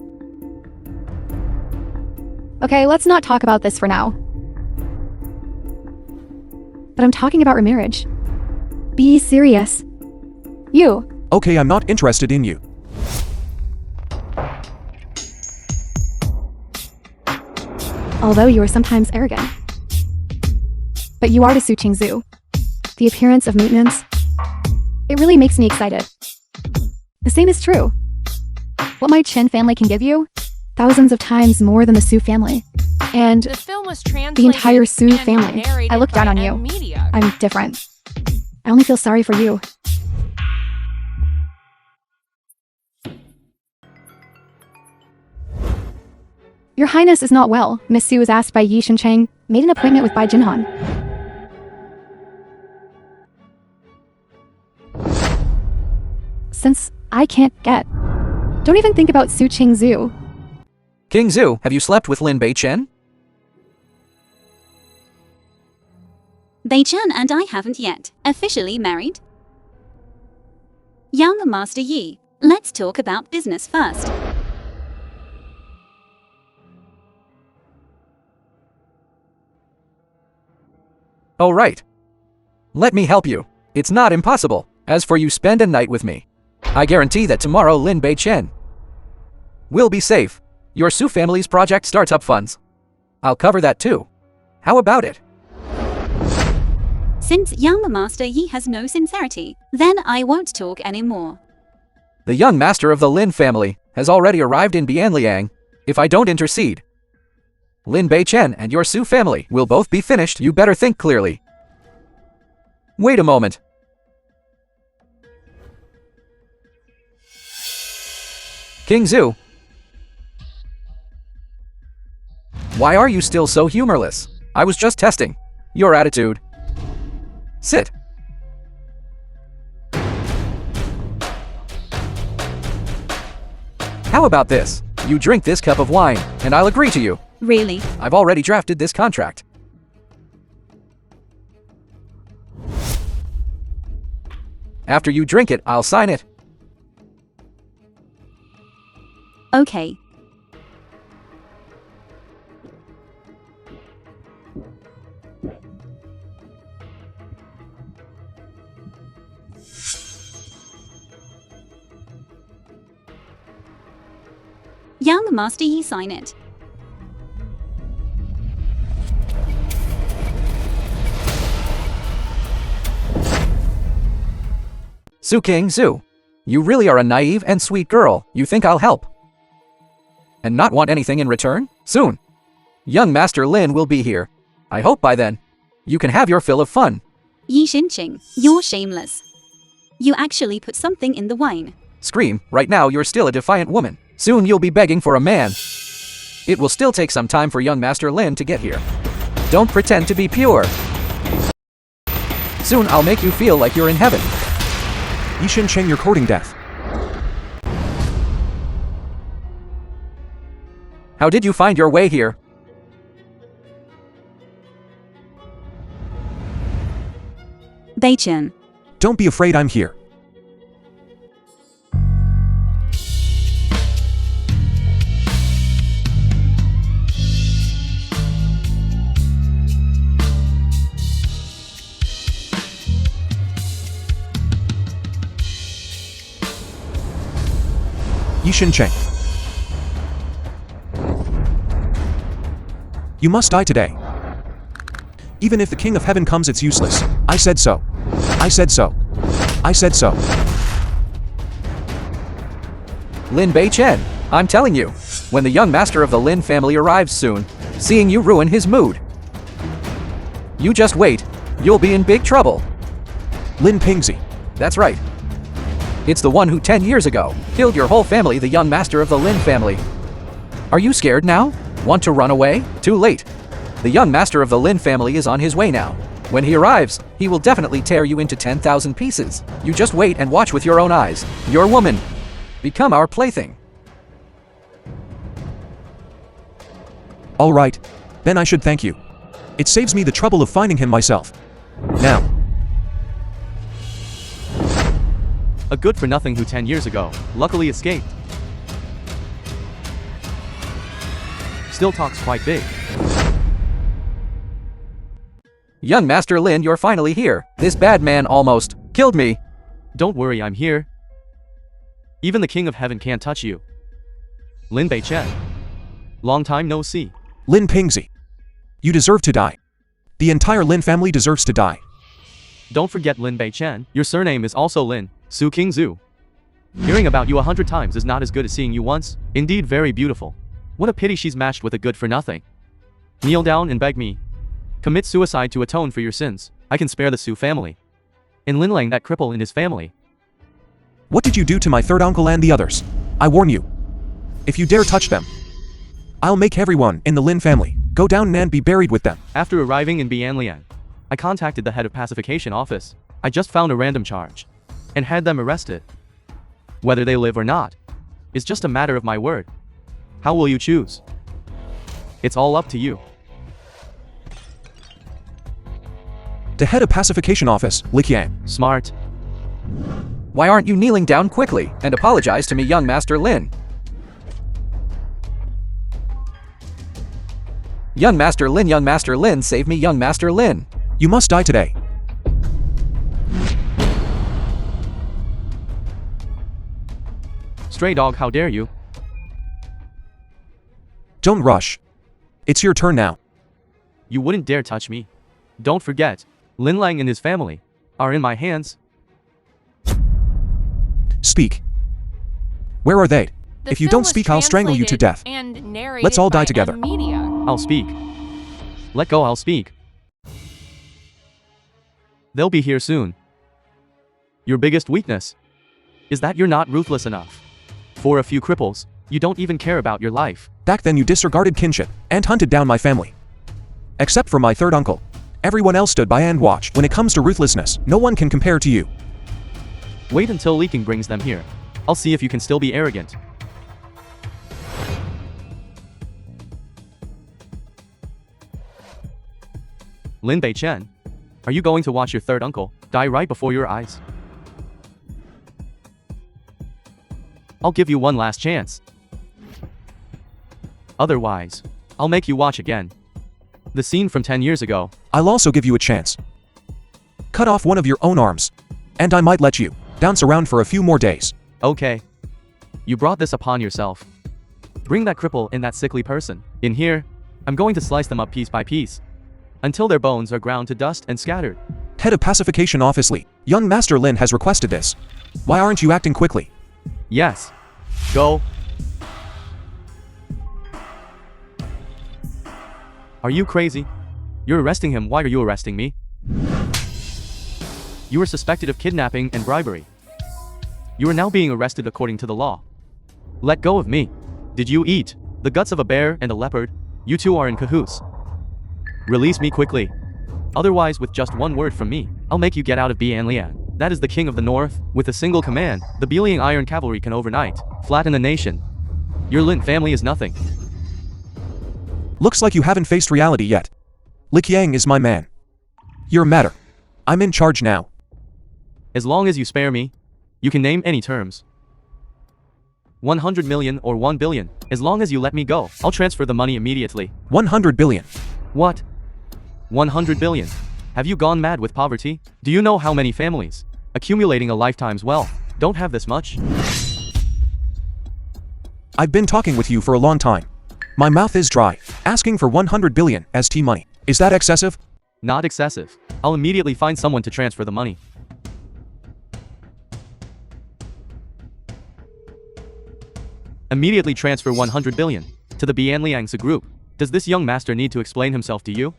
Okay, let's not talk about this for now. But I'm talking about remarriage. Be serious. You. Okay, I'm not interested in you. Although you are sometimes arrogant. But you are to Su Qingzu. The appearance of maintenance, it really makes me excited. The same is true. What my Chen family can give you, thousands of times more than the Su family. And The film was translated the entire Su and family. narrated I look down by on you. Media. I'm different. I only feel sorry for you. Your Highness is not well, Miss Su was asked by Yi Shencheng, made an appointment with Bai Jinhan. Since I can't get. Don't even think about Su Qingzu. King Zhu, have you slept with Lin Bei-chen? Bei-chan and I haven't yet officially married. Young Master Yi, let's talk about business first. Oh right. Let me help you. It's not impossible. As for you, spend a night with me. I guarantee that tomorrow Lin Bei-chen will be safe. Your Su family's project starts up funds. I'll cover that too. How about it? Since young Master Yi has no sincerity, then I won't talk anymore. The young master of the Lin family has already arrived in Bianliang. If I don't intercede, Lin Bei-chen and your Su family will both be finished. You better think clearly. Wait a moment. King Zhu, why are you still so humorless? I was just testing your attitude. Sit. How about this? You drink this cup of wine, and I'll agree to you. Really? I've already drafted this contract. After you drink it, I'll sign it. Okay. Young Master Yi, sign it. Su King Zhu, you really are a naive and sweet girl. You think I'll help and not want anything in return? Soon, young Master Lin will be here. I hope by then, you can have your fill of fun. Yi Xinqing, you're shameless. You actually put something in the wine. Scream, right now you're still a defiant woman. Soon you'll be begging for a man. It will still take some time for young Master Lin to get here. Don't pretend to be pure. Soon I'll make you feel like you're in heaven. Yi Shencheng, you're courting death. How did you find your way here? Bei-chen. Don't be afraid, I'm here. Yi Shencheng. You must die today. Even if the King of Heaven comes, it's useless. I said so. I said so. I said so. Lin Bei Chen, I'm telling you, when the young master of the Lin family arrives soon, seeing you ruin his mood. You just wait, you'll be in big trouble. Lin Pingzi. That's right. It's the one who 10 years ago killed your whole family, the young master of the Lin family. Are you scared now? Want to run away? Too late. The young master of the Lin family is on his way now. When he arrives, he will definitely tear you into 10,000 pieces. You just wait and watch with your own eyes. Your woman. Become our plaything. All right. Then I should thank you. It saves me the trouble of finding him myself. Now. A good-for-nothing who 10 years ago luckily escaped. Still talks quite big. Young Master Lin, you're finally here. This bad man almost killed me. Don't worry, I'm here. Even the King of Heaven can't touch you. Lin Bei Chen. Long time no see. Lin Pingzi. You deserve to die. The entire Lin family deserves to die. Don't forget Lin Bei Chen. Your surname is also Lin, Su King Zhu. Hearing about you 100 times is not as good as seeing you once. Indeed, very beautiful. What a pity she's matched with a good-for-nothing. Kneel down and beg me. Commit suicide to atone for your sins. I can spare the Su family. And Lin Lang, that cripple, and his family. What did you do to my third uncle and the others? I warn you. If you dare touch them, I'll make everyone in the Lin family go down and be buried with them. After arriving in Bianlian, I contacted the head of pacification office. I just found a random charge and had them arrested. Whether they live or not is just a matter of my word. How will you choose? It's all up to you. The head of pacification office, Liqiang. Smart. Why aren't you kneeling down quickly and apologize to me, young Master Lin? Young Master Lin, save me, young Master Lin. You must die today. Stray dog, how dare you? Don't rush. It's your turn now. You wouldn't dare touch me. Don't forget, Lin Lang and his family are in my hands. Speak. Where are they? The If you film don't was speak, I'll strangle you to translated death. and narrated Let's all die by together. Media. I'll speak. Let go, I'll speak. They'll be here soon. Your biggest weakness is that you're not ruthless enough. For a few cripples, you don't even care about your life. Back then you disregarded kinship and hunted down my family. Except for my third uncle. Everyone else stood by and watched. When it comes to ruthlessness, no one can compare to you. Wait until Li King brings them here. I'll see if you can still be arrogant. Lin Bei Chen, are you going to watch your third uncle die right before your eyes? I'll give you one last chance. Otherwise, I'll make you watch again. The scene from 10 years ago. I'll also give you a chance. Cut off one of your own arms, and I might let you dance around for a few more days. Okay. You brought this upon yourself. Bring that cripple and that sickly person in here. I'm going to slice them up piece by piece until their bones are ground to dust and scattered. Head of pacification office Lee, young Master Lin has requested this. Why aren't you acting quickly? Yes. Go. Are you crazy? You're arresting him. Why are you arresting me? You are suspected of kidnapping and bribery. You are now being arrested according to the law. Let go of me. Did you eat the guts of a bear and a leopard? You two are in cahoots. Release me quickly. Otherwise, with just one word from me, I'll make you get out of Bianlian. That is the king of the north. With a single command, the Beliang Iron Cavalry can overnight flatten the nation. Your Lin family is nothing. Looks like you haven't faced reality yet. Liqiang is my man. Your matter. I'm in charge now. As long as you spare me, you can name any terms. 100 million or 1 billion. As long as you let me go, I'll transfer the money immediately. 100 billion. What? 100 billion. Have you gone mad with poverty? Do you know how many families accumulating a lifetime's wealth don't have this much? I've been talking with you for a long time. My mouth is dry. Asking for 100 billion as tea money. Is that excessive? Not excessive. I'll immediately find someone to transfer the money. Immediately transfer 100 billion to the Bianliangsa group. Does this young master need to explain himself to you?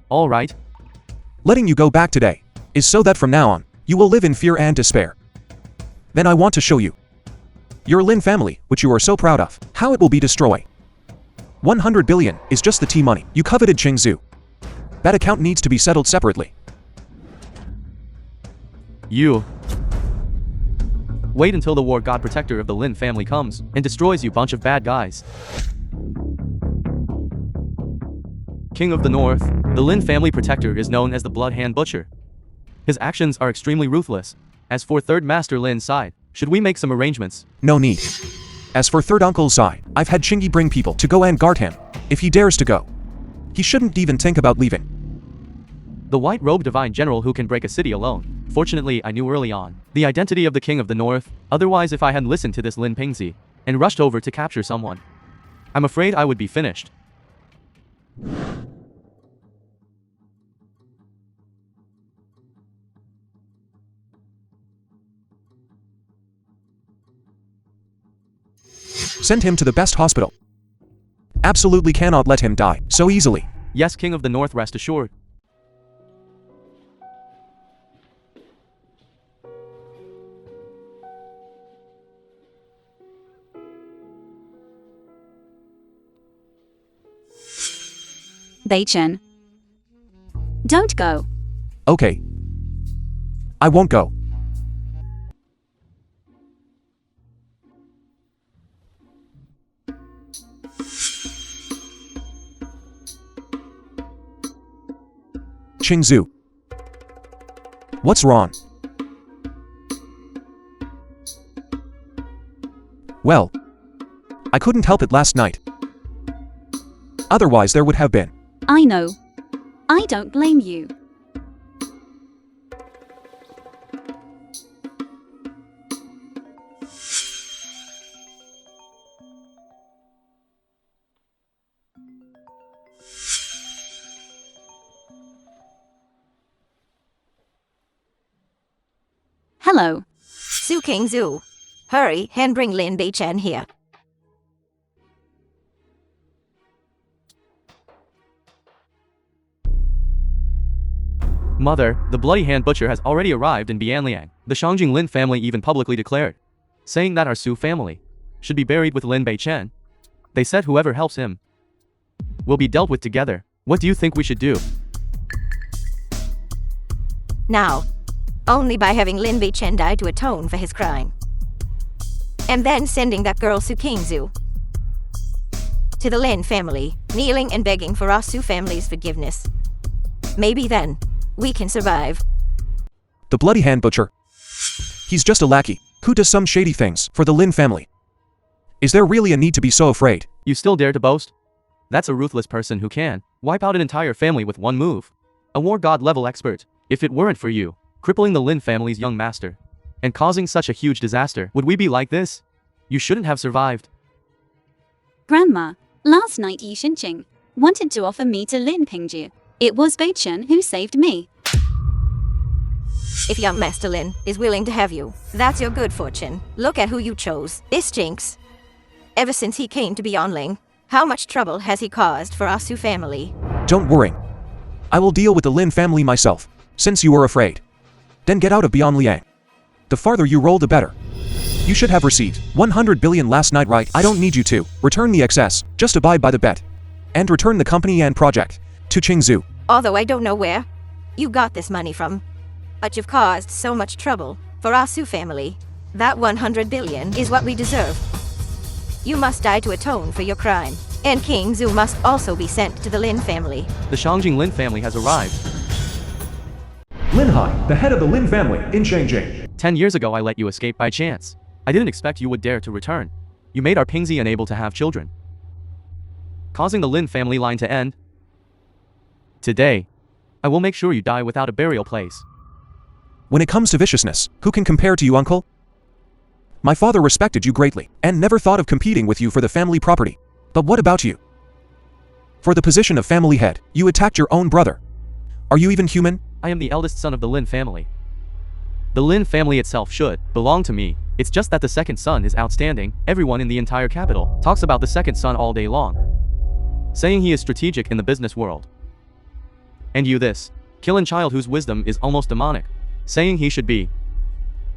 All right. Letting you go back today is so that from now on, you will live in fear and despair. Then I want to show you your Lin family, which you are so proud of, how it will be destroyed. 100 billion is just the T-money you coveted, Qingzhou. That account needs to be settled separately. You. Wait until the war god protector of the Lin family comes and destroys you bunch of bad guys. King of the North, the Lin family protector is known as the Blood Hand Butcher. His actions are extremely ruthless. As for third master Lin's side, should we make some arrangements? No need. As for third uncle's side, I've had Chingy bring people to go and guard him. If he dares to go, he shouldn't even think about leaving. The white-robed divine general who can break a city alone. Fortunately, I knew early on the identity of the King of the North. Otherwise, if I hadn't listened to this Lin Pingzi and rushed over to capture someone, I'm afraid I would be finished. Send him to the best hospital. Absolutely cannot let him die so easily. Yes, King of the North, rest assured. Beichen. Don't go. Okay. I won't go. Qingzhou. What's wrong? Well, I couldn't help it last night. Otherwise there would have been. I know. I don't blame you. Hello. Su Qingzhou. Hurry and bring Lin Beichen here. Mother, the Bloody Hand Butcher has already arrived in Bianliang. The Shangjing Lin family even publicly declared, saying that our Su family should be buried with Lin Beichen. They said whoever helps him will be dealt with together. What do you think we should do? Now, only by having Lin Beichen die to atone for his crime. And then sending that girl Su Qingzhou to the Lin family, kneeling and begging for our Su family's forgiveness. Maybe then, we can survive. The Bloody Hand Butcher. He's just a lackey who does some shady things for the Lin family. Is there really a need to be so afraid? You still dare to boast? That's a ruthless person who can wipe out an entire family with one move. A war god level expert. If it weren't for you, crippling the Lin family's young master and causing such a huge disaster, would we be like this? You shouldn't have survived. Grandma, last night Yi Xinqing wanted to offer me to Lin Pingji. It was Beichen who saved me. If young Master Lin is willing to have you, that's your good fortune. Look at who you chose. This Jinx. Ever since he came to Bianling, how much trouble has he caused for our Su family? Don't worry. I will deal with the Lin family myself, since you were afraid. Then get out of Bianliang. The farther you roll, the better. You should have received 100 billion last night, right? I don't need you to return the excess, just abide by the bet. And return the company and project to Qingzhou. Although I don't know where you got this money from, but you've caused so much trouble for our Su family. That 100 billion is what we deserve. You must die to atone for your crime. And Qingzhou must also be sent to the Lin family. The Shangjing Lin family has arrived. Lin Hai, the head of the Lin family in Shangjing. 10 years ago I let you escape by chance. I didn't expect you would dare to return. You made our Pingzi unable to have children, causing the Lin family line to end. Today, I will make sure you die without a burial place. When it comes to viciousness, who can compare to you, uncle? My father respected you greatly, and never thought of competing with you for the family property. But what about you? For the position of family head, you attacked your own brother. Are you even human? I am the eldest son of the Lin family. The Lin family itself should belong to me. It's just that the second son is outstanding. Everyone in the entire capital talks about the second son all day long, saying he is strategic in the business world. And you this, Killen child whose wisdom is almost demonic, saying he should be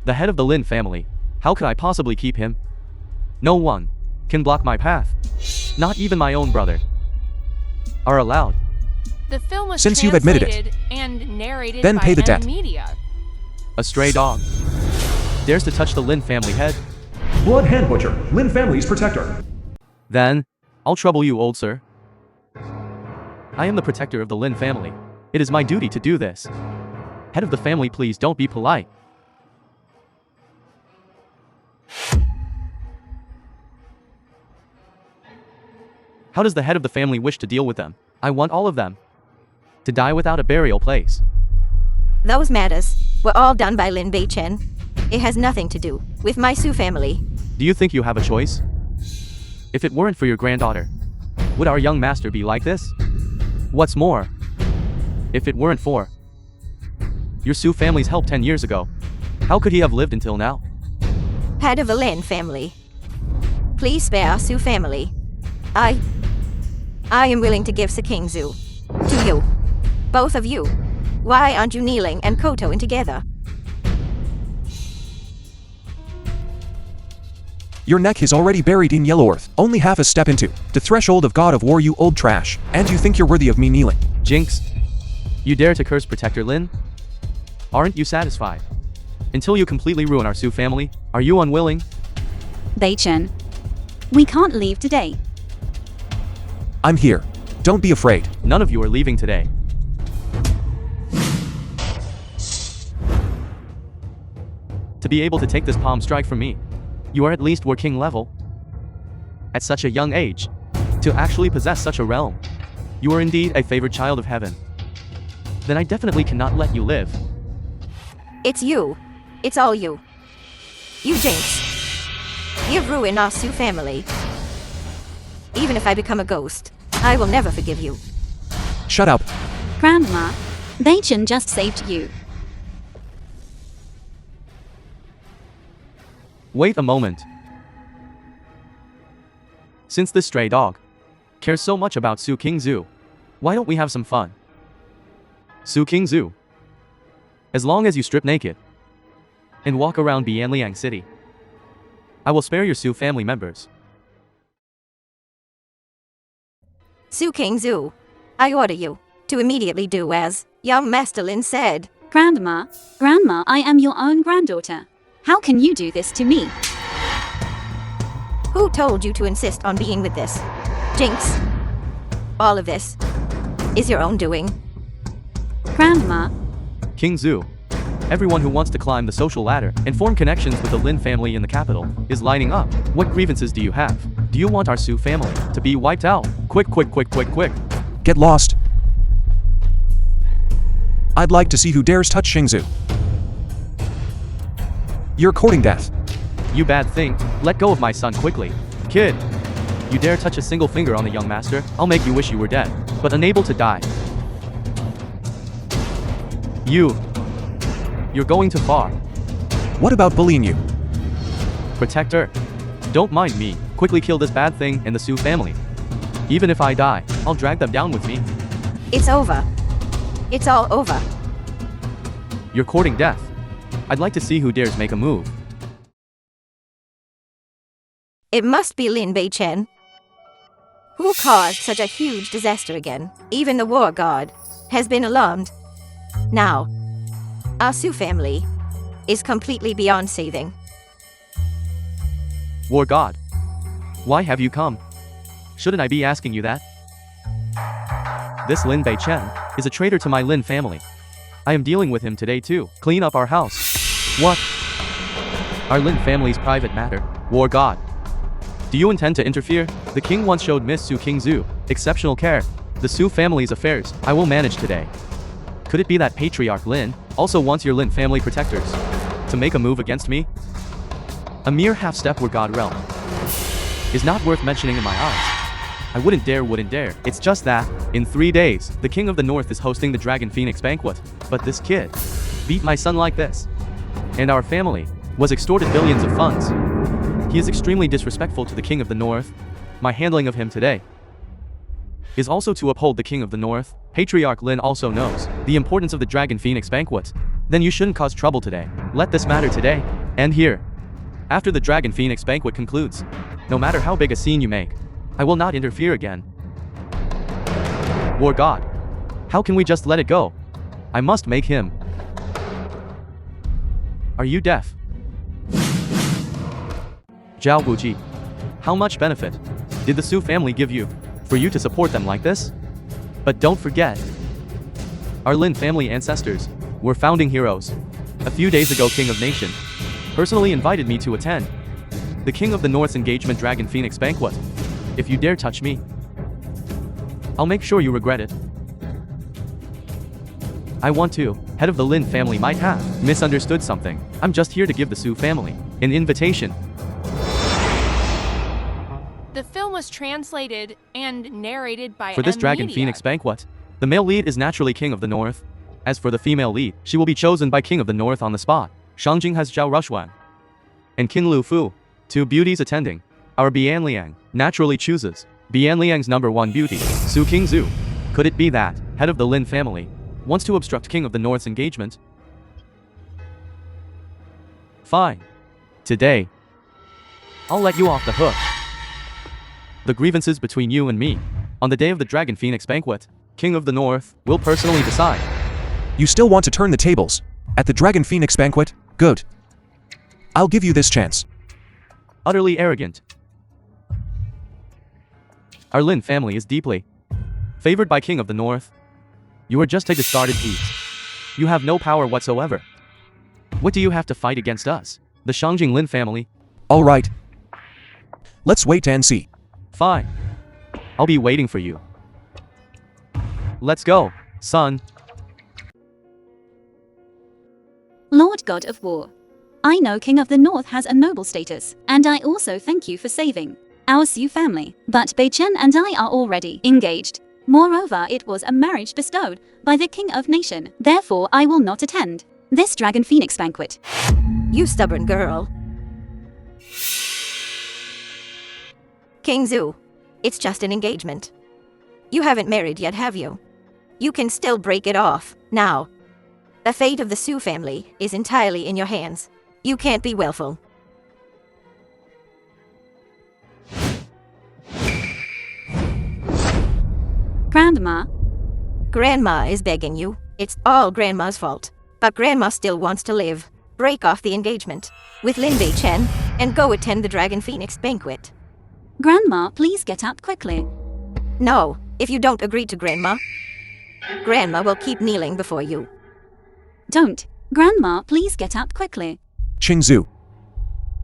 the head of the Lin family. How could I possibly keep him? No one can block my path. Not even my own brother are allowed. The film was Since you've admitted it, translated and narrated then by pay the M debt. Media. A stray dog dares to touch the Lin family head? Blood Hand Butcher, Lin family's protector. Then, I'll trouble you, old sir. I am the protector of the Lin family. It is my duty to do this. Head of the family, please don't be polite. How does the head of the family wish to deal with them? I want all of them to die without a burial place. Those matters were all done by Lin Bei-chen. It has nothing to do with my Su family. Do you think you have a choice? If it weren't for your granddaughter, would our young master be like this? What's more, if it weren't for your Su family's help 10 years ago, how could he have lived until now? Head of the Lin family, please spare our Su family. I am willing to give Sekingzu to you. Both of you. Why aren't you kneeling and kowtowing together? Your neck is already buried in yellow earth, only half a step into the threshold of God of War, you old trash, and you think you're worthy of me kneeling. Jinx, you dare to curse Protector Lin? Aren't you satisfied? Until you completely ruin our Su family, are you unwilling? Bei-chen, we can't leave today. I'm here. Don't be afraid. None of you are leaving today. To be able to take this palm strike from me, you are at least War King level. At such a young age, to actually possess such a realm, you are indeed a favored child of heaven. Then I definitely cannot let you live. It's you. It's all you. You Jinx. You've ruined our Su family. Even if I become a ghost, I will never forgive you. Shut up. Grandma, Bei-chen just saved you. Wait a moment. Since this stray dog cares so much about Su Kingzu, why don't we have some fun? Su Kingzu, as long as you strip naked and walk around Bianliang City, I will spare your Su family members. Su Kingzu, I order you to immediately do as young Master Lin said. Grandma, I am your own granddaughter. How can you do this to me? Who told you to insist on being with this? Jinx, all of this is your own doing. Grandma, Kingzu, everyone who wants to climb the social ladder and form connections with the Lin family in the capital is lining up. What grievances do you have? Do you want our Su family to be wiped out? Quick. Get lost. I'd like to see who dares touch Shingzu. You're courting death. You bad thing, let go of my son quickly. Kid, you dare touch a single finger on the young master, I'll make you wish you were dead, but unable to die. You're going too far. What about bullying you? Protector, don't mind me. Quickly kill this bad thing and the Su family. Even if I die, I'll drag them down with me. It's over. It's all over. You're courting death. I'd like to see who dares make a move. It must be Lin Bei-chen. Who caused such a huge disaster again? Even the war god has been alarmed. Now, our Su family is completely beyond saving. War god, why have you come? Shouldn't I be asking you that? This Lin Bei-chen is a traitor to my Lin family. I am dealing with him today too. Clean up our house. What? Our Lin family's private matter. War god, do you intend to interfere? The king once showed Miss Su Kingzu exceptional care. The Su family's affairs I will manage today. Could it be that Patriarch Lin also wants your Lin family protectors to make a move against me? A mere half-step War god realm is not worth mentioning in my eyes. I wouldn't dare. It's just that, in 3 days, the King of the North is hosting the Dragon Phoenix banquet. But this kid beat my son like this. And our family was extorted billions of funds. He is extremely disrespectful to the King of the North. My handling of him today is also to uphold the King of the North. Patriarch Lin also knows the importance of the Dragon Phoenix banquet. Then you shouldn't cause trouble today. Let this matter today end here. After the Dragon Phoenix banquet concludes, no matter how big a scene you make, I will not interfere again. War God, how can we just let it go? I must make him. Are you deaf? Zhao Buji, how much benefit did the Su family give you for you to support them like this? But don't forget, our Lin family ancestors were founding heroes. A few days ago, King of Nation personally invited me to attend the King of the North's engagement Dragon Phoenix banquet. If you dare touch me, I'll make sure you regret it. I want to. Head of the Lin family might have misunderstood something. I'm just here to give the Su family an invitation. The film was translated and narrated by For this M Dragon Media. Phoenix banquet, the male lead is naturally King of the North. As for the female lead, she will be chosen by King of the North on the spot. Shangjing has Zhao Rushuan and Qin Lu Fu, two beauties attending. Our Bian Liang naturally chooses Bian Liang's #1 beauty, Su Qingzu. Could it be that head of the Lin family wants to obstruct King of the North's engagement? Fine. Today, I'll let you off the hook. The grievances between you and me on the day of the Dragon Phoenix banquet, King of the North will personally decide. You still want to turn the tables? At the Dragon Phoenix banquet? Good. I'll give you this chance. Utterly arrogant. Our Lin family is deeply favored by King of the North. You are just a discarded piece. You have no power whatsoever. What do you have to fight against us, the Shangjing Lin family? All right. Let's wait and see. Fine. I'll be waiting for you. Let's go, son. Lord God of War, I know King of the North has a noble status, and I also thank you for saving our Su family. But Bei Chen and I are already engaged. Moreover, it was a marriage bestowed by the King of Nation. Therefore, I will not attend this Dragon Phoenix banquet. You stubborn girl. King Zhu, it's just an engagement. You haven't married yet, have you? You can still break it off, now. The fate of the Su family is entirely in your hands. You can't be willful. Grandma, Grandma is begging you. It's all Grandma's fault. But Grandma still wants to live. Break off the engagement with Lin Bei Chen and go attend the Dragon Phoenix banquet. Grandma, please get up quickly. No, if you don't agree to Grandma, Grandma will keep kneeling before you. Don't. Grandma, please get up quickly. Qingzu.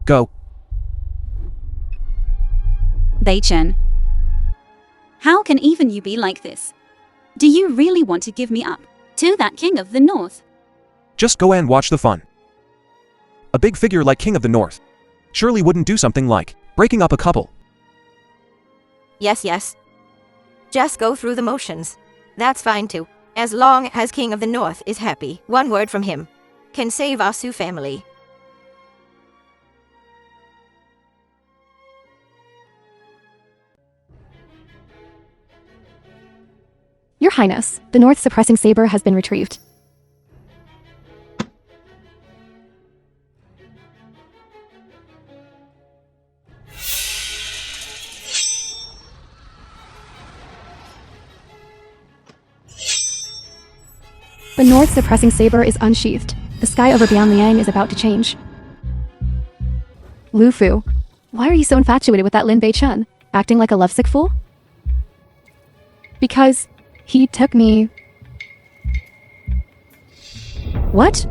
Go. Bei Chen. How can even you be like this? Do you really want to give me up to that King of the North? Just go and watch the fun. A big figure like King of the North surely wouldn't do something like breaking up a couple. Yes. Just go through the motions. That's fine too. As long as King of the North is happy, one word from him can save our Su family. Your Highness, the North suppressing saber has been retrieved. The North suppressing saber is unsheathed. The sky over Bianliang is about to change. Lu Fu, why are you so infatuated with that Lin Bei Chen, acting like a lovesick fool? Because he took me. What?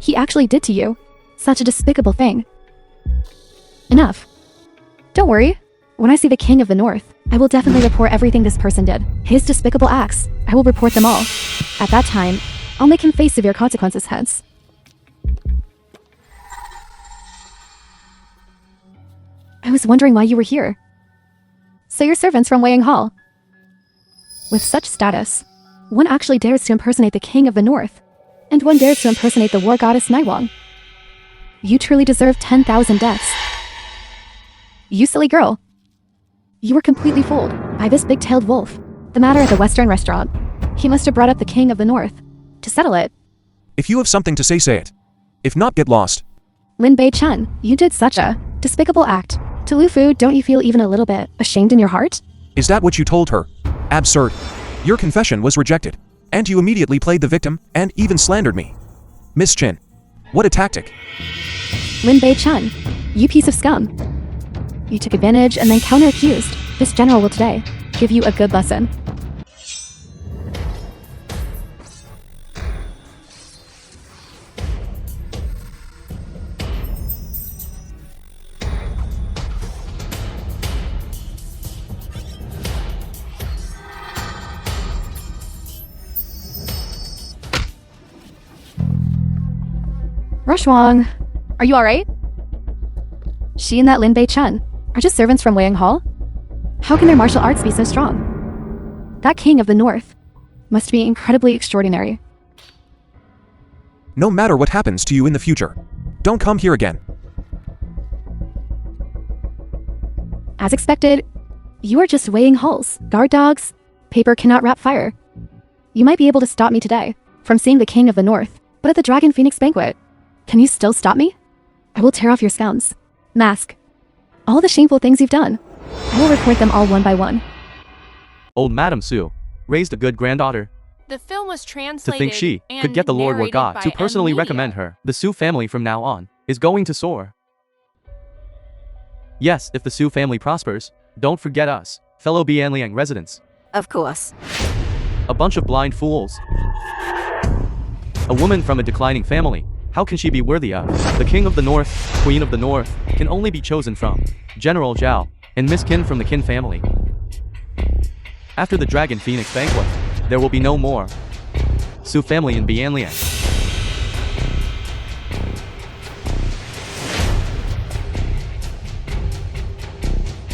He actually did to you. Such a despicable thing. Enough. Don't worry. When I see the King of the North, I will definitely report everything this person did. His despicable acts. I will report them all. At that time, I'll make him face severe consequences, hence. I was wondering why you were here. So you're servants from Weiang Hall. With such status, one actually dares to impersonate the King of the North, and one dares to impersonate the war goddess Naiwang. You truly deserve 10,000 deaths. You silly girl. You were completely fooled by this big-tailed wolf. The matter at the Western restaurant. He must have brought up the King of the North to settle it. If you have something to say it. If not, get lost. Lin Bei-chen, you did such a despicable act. To Lu Fu, don't you feel even a little bit ashamed in your heart? Is that what you told her? Absurd. Your confession was rejected. And you immediately played the victim, and even slandered me. Miss Chin. What a tactic. Lin Bei-chen, you piece of scum. You took advantage and then counter-accused. This general will today give you a good lesson. Rushwang, are you alright? She and that Lin Bei-chen are just servants from Weiang Hall? How can their martial arts be so strong? That King of the North must be incredibly extraordinary. No matter what happens to you in the future, don't come here again. As expected, you are just Weiang Hall's guard dogs. Paper cannot wrap fire. You might be able to stop me today from seeing the King of the North, but at the Dragon Phoenix banquet, can you still stop me? I will tear off your scowns, mask, all the shameful things you've done. I will report them all one by one. Old Madame Su raised a good granddaughter. The film was To translated think she and could get the Lord narrated God by to personally M. Media. recommend her. The Su family from now on is going to soar. Yes, if the Su family prospers, don't forget us, fellow Bianliang residents. Of course. A bunch of blind fools. A woman from a declining family. How can she be worthy of? The King of the North, Queen of the North, can only be chosen from General Zhao and Miss Qin from the Qin family. After the Dragon Phoenix banquet, there will be no more Su family in Bianliang.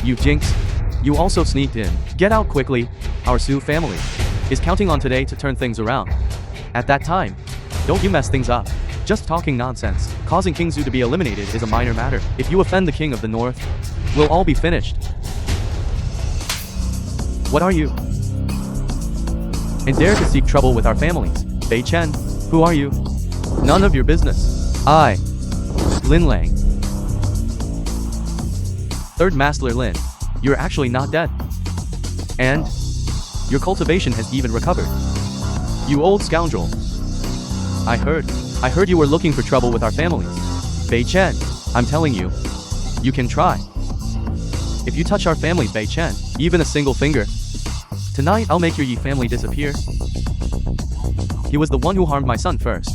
You jinx. You also sneaked in. Get out quickly. Our Su family is counting on today to turn things around. At that time, don't you mess things up. Just talking nonsense. Causing King Zhu to be eliminated is a minor matter. If you offend the King of the North, we'll all be finished. What are you? And dare to seek trouble with our families. Bei Chen, who are you? None of your business. I, Lin Lang. Third Master Lin, you're actually not dead. And your cultivation has even recovered. You old scoundrel. I heard you were looking for trouble with our families. Bei Chen, I'm telling you, you can try. If you touch our families, Bei Chen, even a single finger, tonight I'll make your Yi family disappear. He was the one who harmed my son first.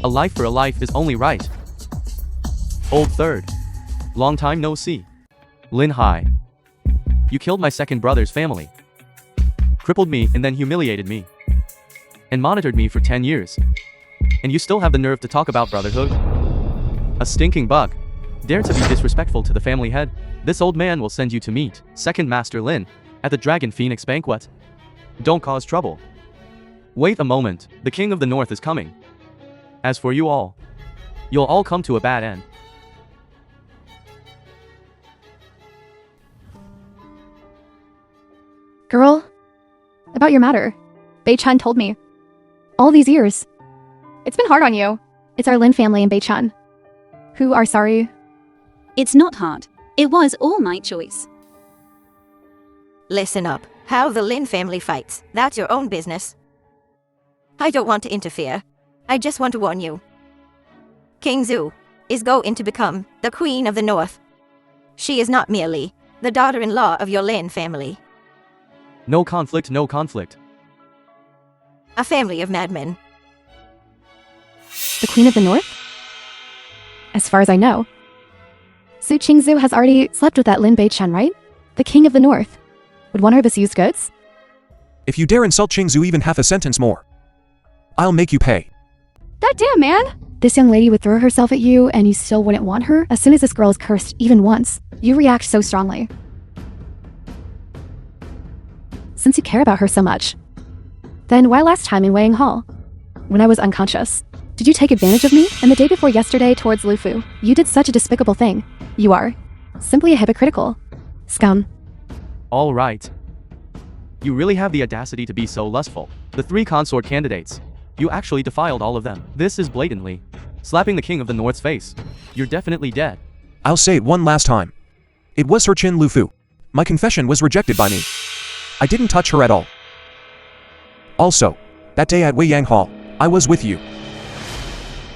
A life for a life is only right. Old Third. Long time no see. Lin Hai. You killed my second brother's family. Crippled me and then humiliated me. And monitored me for 10 years. And you still have the nerve to talk about brotherhood? A stinking bug. Dare to be disrespectful to the family head? This old man will send you to meet Second Master Lin at the Dragon Phoenix banquet. Don't cause trouble. Wait a moment, the King of the North is coming. As for you all, you'll all come to a bad end. Girl, about your matter. Bei-chan told me. All these years. It's been hard on you. It's our Lin family and Bei-chan, who are sorry. It's not hard. It was all my choice. Listen up. How the Lin family fights, that's your own business. I don't want to interfere. I just want to warn you. King Zhu is going to become the Queen of the North. She is not merely the daughter-in-law of your Lin family. No conflict, no conflict. A family of madmen. The Queen of the North? As far as I know. Su Qingzhu has already slept with that Lin Bei-chen, right? The King of the North. Would want her misused goods? If you dare insult Qingzhu even half a sentence more, I'll make you pay. That damn man! This young lady would throw herself at you and you still wouldn't want her? As soon as this girl is cursed even once, you react so strongly. Since you care about her so much, then why last time in Weiang Hall? When I was unconscious, Did you take advantage of me? And the day before yesterday towards Lufu, you did such a despicable thing. You are simply a hypocritical scum. All right. You really have the audacity to be so lustful. The 3 consort candidates. You actually defiled all of them. This is blatantly slapping the king of the North's face. You're definitely dead. I'll say it one last time. It was her Chin Lufu. My confession was rejected by me. I didn't touch her at all. Also, that day at Wei Yang Hall, I was with you.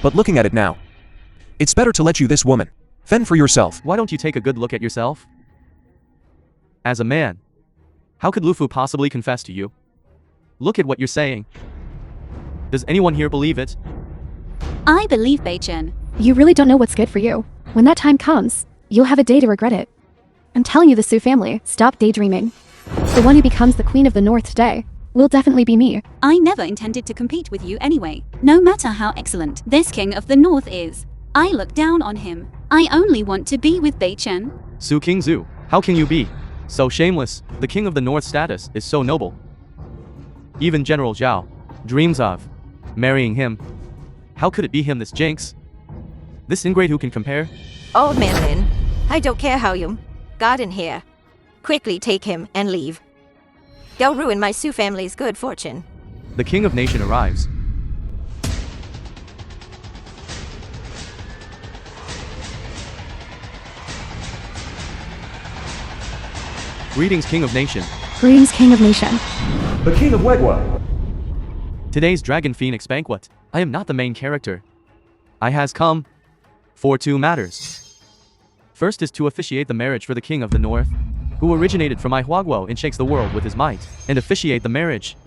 But looking at it now, it's better to let you this woman fend for yourself. Why don't you take a good look at yourself? As a man, how could Lufu possibly confess to you? Look at what you're saying. Does anyone here believe it? I believe Bei-chen. You really don't know what's good for you. When that time comes, you'll have a day to regret it. I'm telling you, the Su family, stop daydreaming. The one who becomes the Queen of the North today will definitely be me. I never intended to compete with you anyway. No matter how excellent this King of the North is, I look down on him. I only want to be with Bei-chen. Su Kingzu, how can you be so shameless? The King of the North status is so noble. Even General Zhao dreams of marrying him. How could it be him, this jinx? This ingrate who can compare? Old man Lin, I don't care how you got in here. Quickly take him and leave. They'll ruin my Su family's good fortune. The King of Nation arrives. Greetings, King of Nation. Greetings, King of Nation. The King of Legua. Today's Dragon Phoenix banquet. I am not the main character. I has come for 2 matters. First is to officiate the marriage for the King of the North, who originated from Ihuaguo and shakes the world with his might, and officiate the marriage.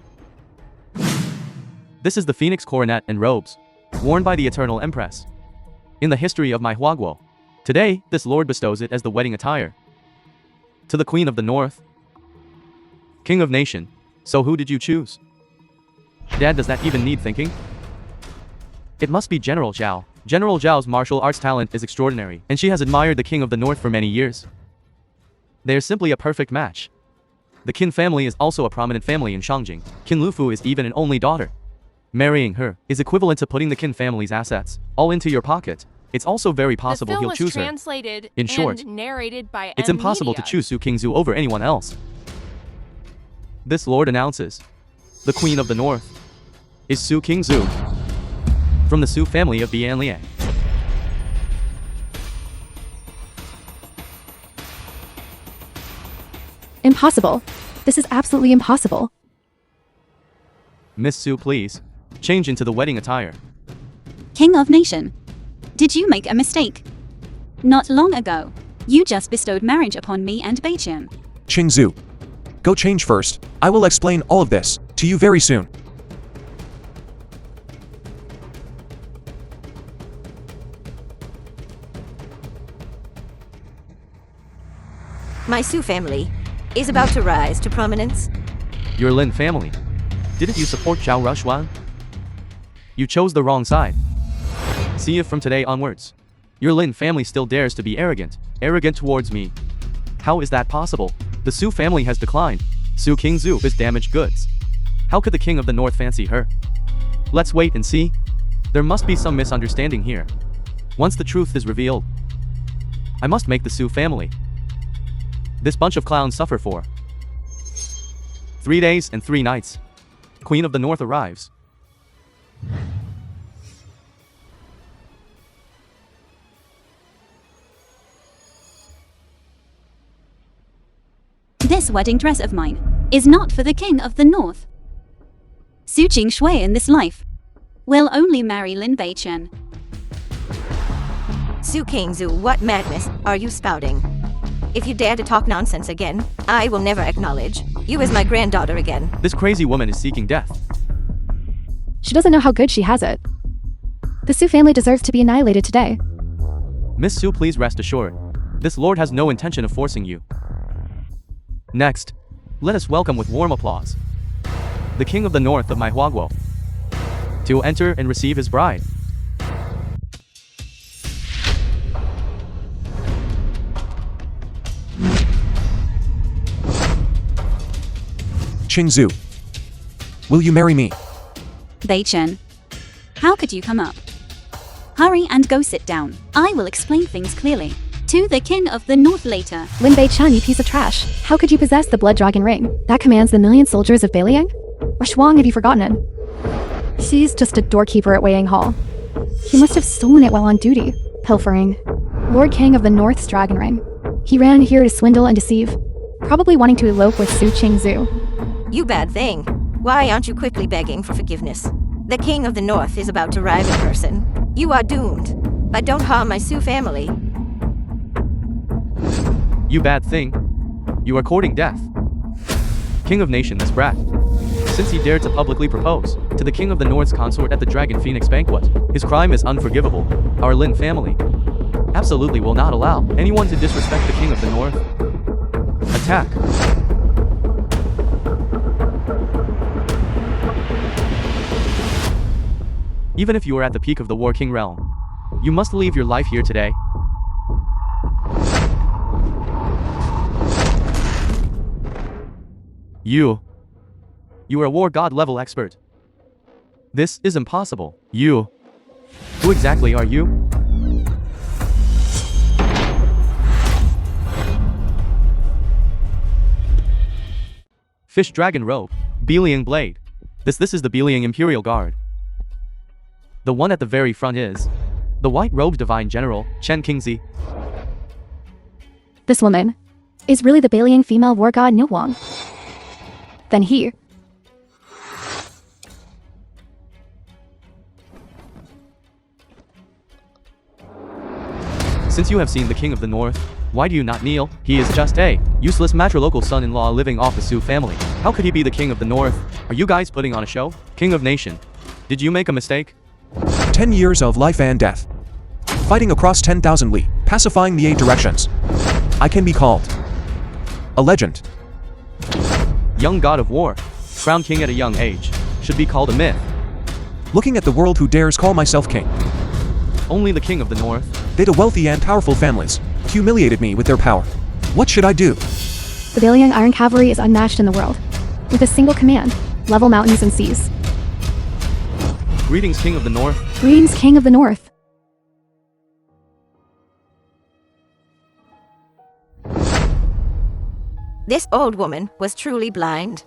This is the phoenix coronet and robes, worn by the Eternal Empress. In the history of Ihuaguo, today, this lord bestows it as the wedding attire to the Queen of the North. King of Nation, so who did you choose? Dad, does that even need thinking? It must be General Zhao. General Zhao's martial arts talent is extraordinary, and she has admired the King of the North for many years. They are simply a perfect match. The Qin family is also a prominent family in Shangjing. Qin Lufu is even an only daughter. Marrying her is equivalent to putting the Qin family's assets all into your pocket. It's also very possible he'll choose her. Translated In short, and narrated by it's impossible to Media. choose Su Kingzu over anyone else. This lord announces, the Queen of the North is Su Kingzu, from the Su family of Bianliang. Impossible. This is absolutely impossible. Miss Su, please, change into the wedding attire. King of Nation. Did you make a mistake? Not long ago, you just bestowed marriage upon me and Bei-chen. Qingzu, go change first. I will explain all of this to you very soon. My Su family is about to rise to prominence. Your Lin family. Didn't you support Zhao Rushuan? You chose the wrong side. See if from today onwards, your Lin family still dares to be arrogant towards me. How is that possible? The Su family has declined. Su Kingzu is damaged goods. How could the King of the North fancy her? Let's wait and see. There must be some misunderstanding here. Once the truth is revealed, I must make the Su family, this bunch of clowns, suffer for 3 days and 3 nights. Queen of the North arrives. This wedding dress of mine is not for the King of the North. Su Jingshui in this life will only marry Lin Bei-chen. Su Kingzu, what madness are you spouting? If you dare to talk nonsense again, I will never acknowledge you as my granddaughter again. This crazy woman is seeking death. She doesn't know how good she has it. The Su family deserves to be annihilated today. Miss Su, please rest assured. This lord has no intention of forcing you. Next, let us welcome with warm applause the King of the North of Maihuaguo to enter and receive his bride. Qingzu, will you marry me? Bei-chen, how could you come up Hurry and go sit down. I will explain things clearly. To the King of the North later. Lin Bei-chen, you piece of trash. How could you possess the blood dragon ring? That commands the million soldiers of Beiliang? Or Shuang, have you forgotten it? She's just a doorkeeper at Weiyang Hall. He must have stolen it while on duty. Pilfering. Lord King of the North's dragon ring. He ran here to swindle and deceive. Probably wanting to elope with Su Qingzhu. You bad thing. Why aren't you quickly begging for forgiveness? The King of the North is about to arrive in person. You are doomed. But don't harm my Su family. You bad thing. You are courting death. King of Nation, this brat. Since he dared to publicly propose to the King of the North's consort at the Dragon Phoenix banquet, his crime is unforgivable. Our Lin family absolutely will not allow anyone to disrespect the King of the North. Attack. Even if you are at the peak of the War King realm, you must leave your life here today. You are a war god level expert. This is impossible. Who exactly are you? Fish dragon robe, Beiliang blade. This is the Beiliang Imperial Guard. The one at the very front is the white robed divine general, Chen Qingzi. This woman is really the Beiliang female war god Nilwang. Then he. Since you have seen the King of the North, why do you not kneel? He is just a useless matrilocal son-in-law living off the Su family. How could he be the King of the North? Are you guys putting on a show? King of Nation, did you make a mistake? 10 years of life and death. Fighting across 10,000 li, pacifying the 8 directions. I can be called a legend. Young god of war, crowned king at a young age, should be called a myth. Looking at the world, who dares call myself king? Only the King of the North. They, the wealthy and powerful families, humiliated me with their power. What should I do? The Beiliang Iron Cavalry is unmatched in the world. With a single command, level mountains and seas. Greetings, King of the North. Greetings, King of the North. This old woman was truly blind.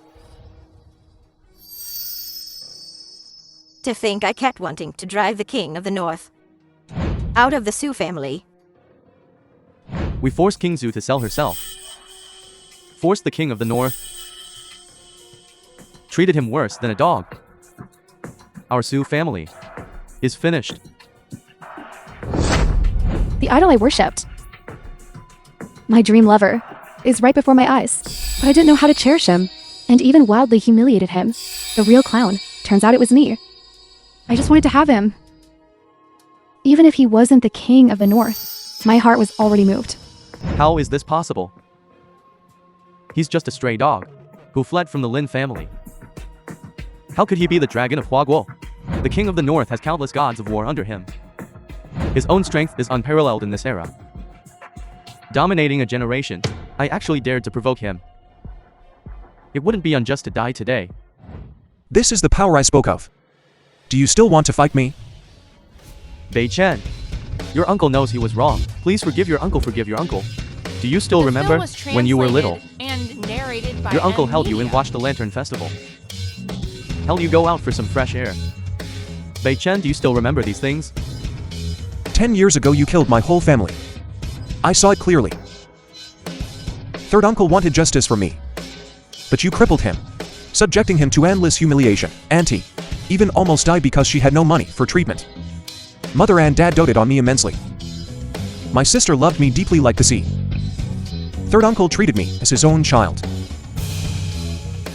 To think I kept wanting to drive the King of the North out of the Su family. We forced King Zhu to sell herself. Forced the King of the North. Treated him worse than a dog. Our Su family is finished. The idol I worshipped, my dream lover, is right before my eyes. But I didn't know how to cherish him, and even wildly humiliated him. The real clown. Turns out it was me. I just wanted to have him. Even if he wasn't the King of the North, my heart was already moved. How is this possible? He's just a stray dog who fled from the Lin family. How could he be the dragon of Huaguo? The King of the North has countless gods of war under him. His own strength is unparalleled in this era. Dominating a generation, I actually dared to provoke him. It wouldn't be unjust to die today. This is the power I spoke of. Do you still want to fight me? Bei Chen, your uncle knows he was wrong. Please forgive your uncle, forgive your uncle. Do you still remember when you were little? And narrated by Your uncle held you and media. watched the Lantern Festival. Held you go out for some fresh air. Bei Chen, do you still remember these things? 10 years ago you killed my whole family. I saw it clearly. Third uncle wanted justice for me. But you crippled him, subjecting him to endless humiliation. Auntie even almost died because she had no money for treatment. Mother and dad doted on me immensely. My sister loved me deeply like the sea. Third uncle treated me as his own child.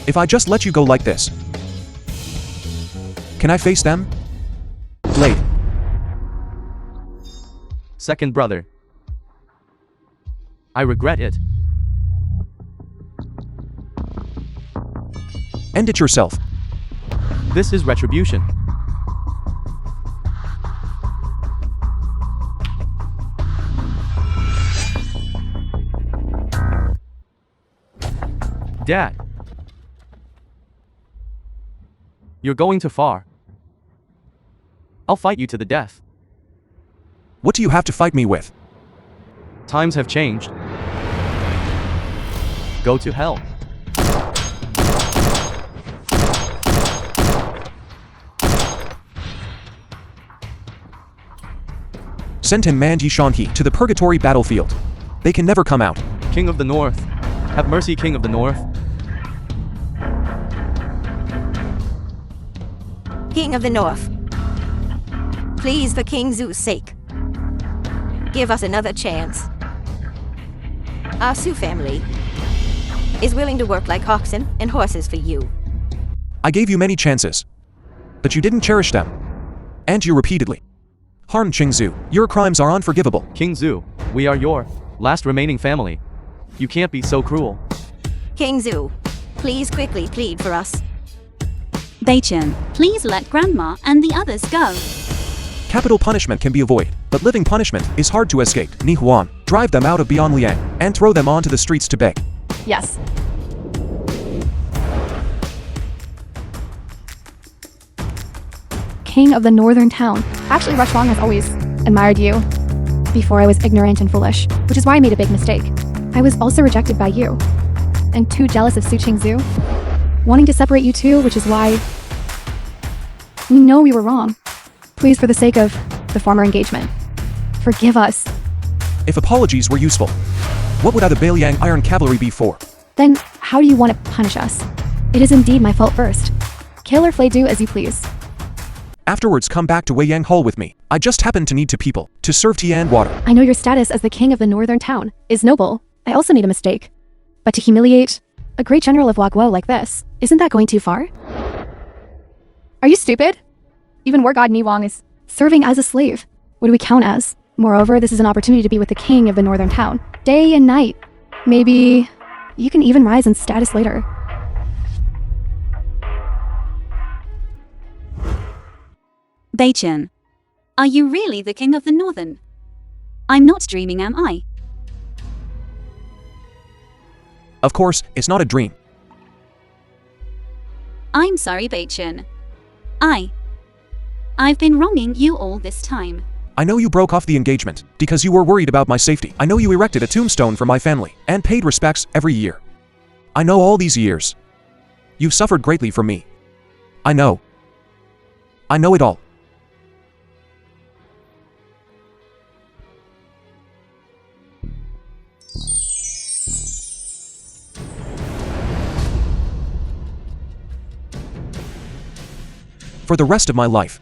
If I just let you go like this, can I face them? Blade. Second brother. I regret it. End it yourself. This is retribution. Dad. You're going too far. I'll fight you to the death. What do you have to fight me with? Times have changed. Go to hell. Send him and Yi Shan-hee to the purgatory battlefield. They can never come out. King of the North. Have mercy, King of the North. King of the North. Please, for King Zoo's sake, give us another chance. Our Sioux family is willing to work like oxen and horses for you. I gave you many chances, but you didn't cherish them. And you repeatedly harmed Qingzhou. Your crimes are unforgivable. King Zhu, we are your last remaining family. You can't be so cruel. King Zoo, please quickly plead for us. Beichen, please let Grandma and the others go. Capital punishment can be avoided, but living punishment is hard to escape. Ni Huan, drive them out of Bianliang and throw them onto the streets to beg. Yes. King of the northern town. Actually, Rushwang has always admired you. Before I was ignorant and foolish, which is why I made a big mistake. I was also rejected by you, and too jealous of Su Qingzhu, wanting to separate you two, which is why we know we were wrong. Please, for the sake of the former engagement, forgive us. If apologies were useful, what would the Beiliang Iron Cavalry be for? Then how do you want to punish us? It is indeed my fault first. Kill or flay, do as you please. Afterwards come back to Weiyang Hall with me. I just happen to need 2 people to serve tea and water. I know your status as the king of the northern town is noble. I also made a mistake. But to humiliate a great general of Wagwo like this, isn't that going too far? Are you stupid? Even war god Niwang is serving as a slave. What do we count as? Moreover, this is an opportunity to be with the king of the northern town, day and night. Maybe you can even rise in status later. Beichen, are you really the king of the northern? I'm not dreaming, am I? Of course, it's not a dream. I'm sorry, Beichen. I've been wronging you all this time. I know you broke off the engagement because you were worried about my safety. I know you erected a tombstone for my family and paid respects every year. I know all these years. You've suffered greatly from me. I know. I know it all. For the rest of my life,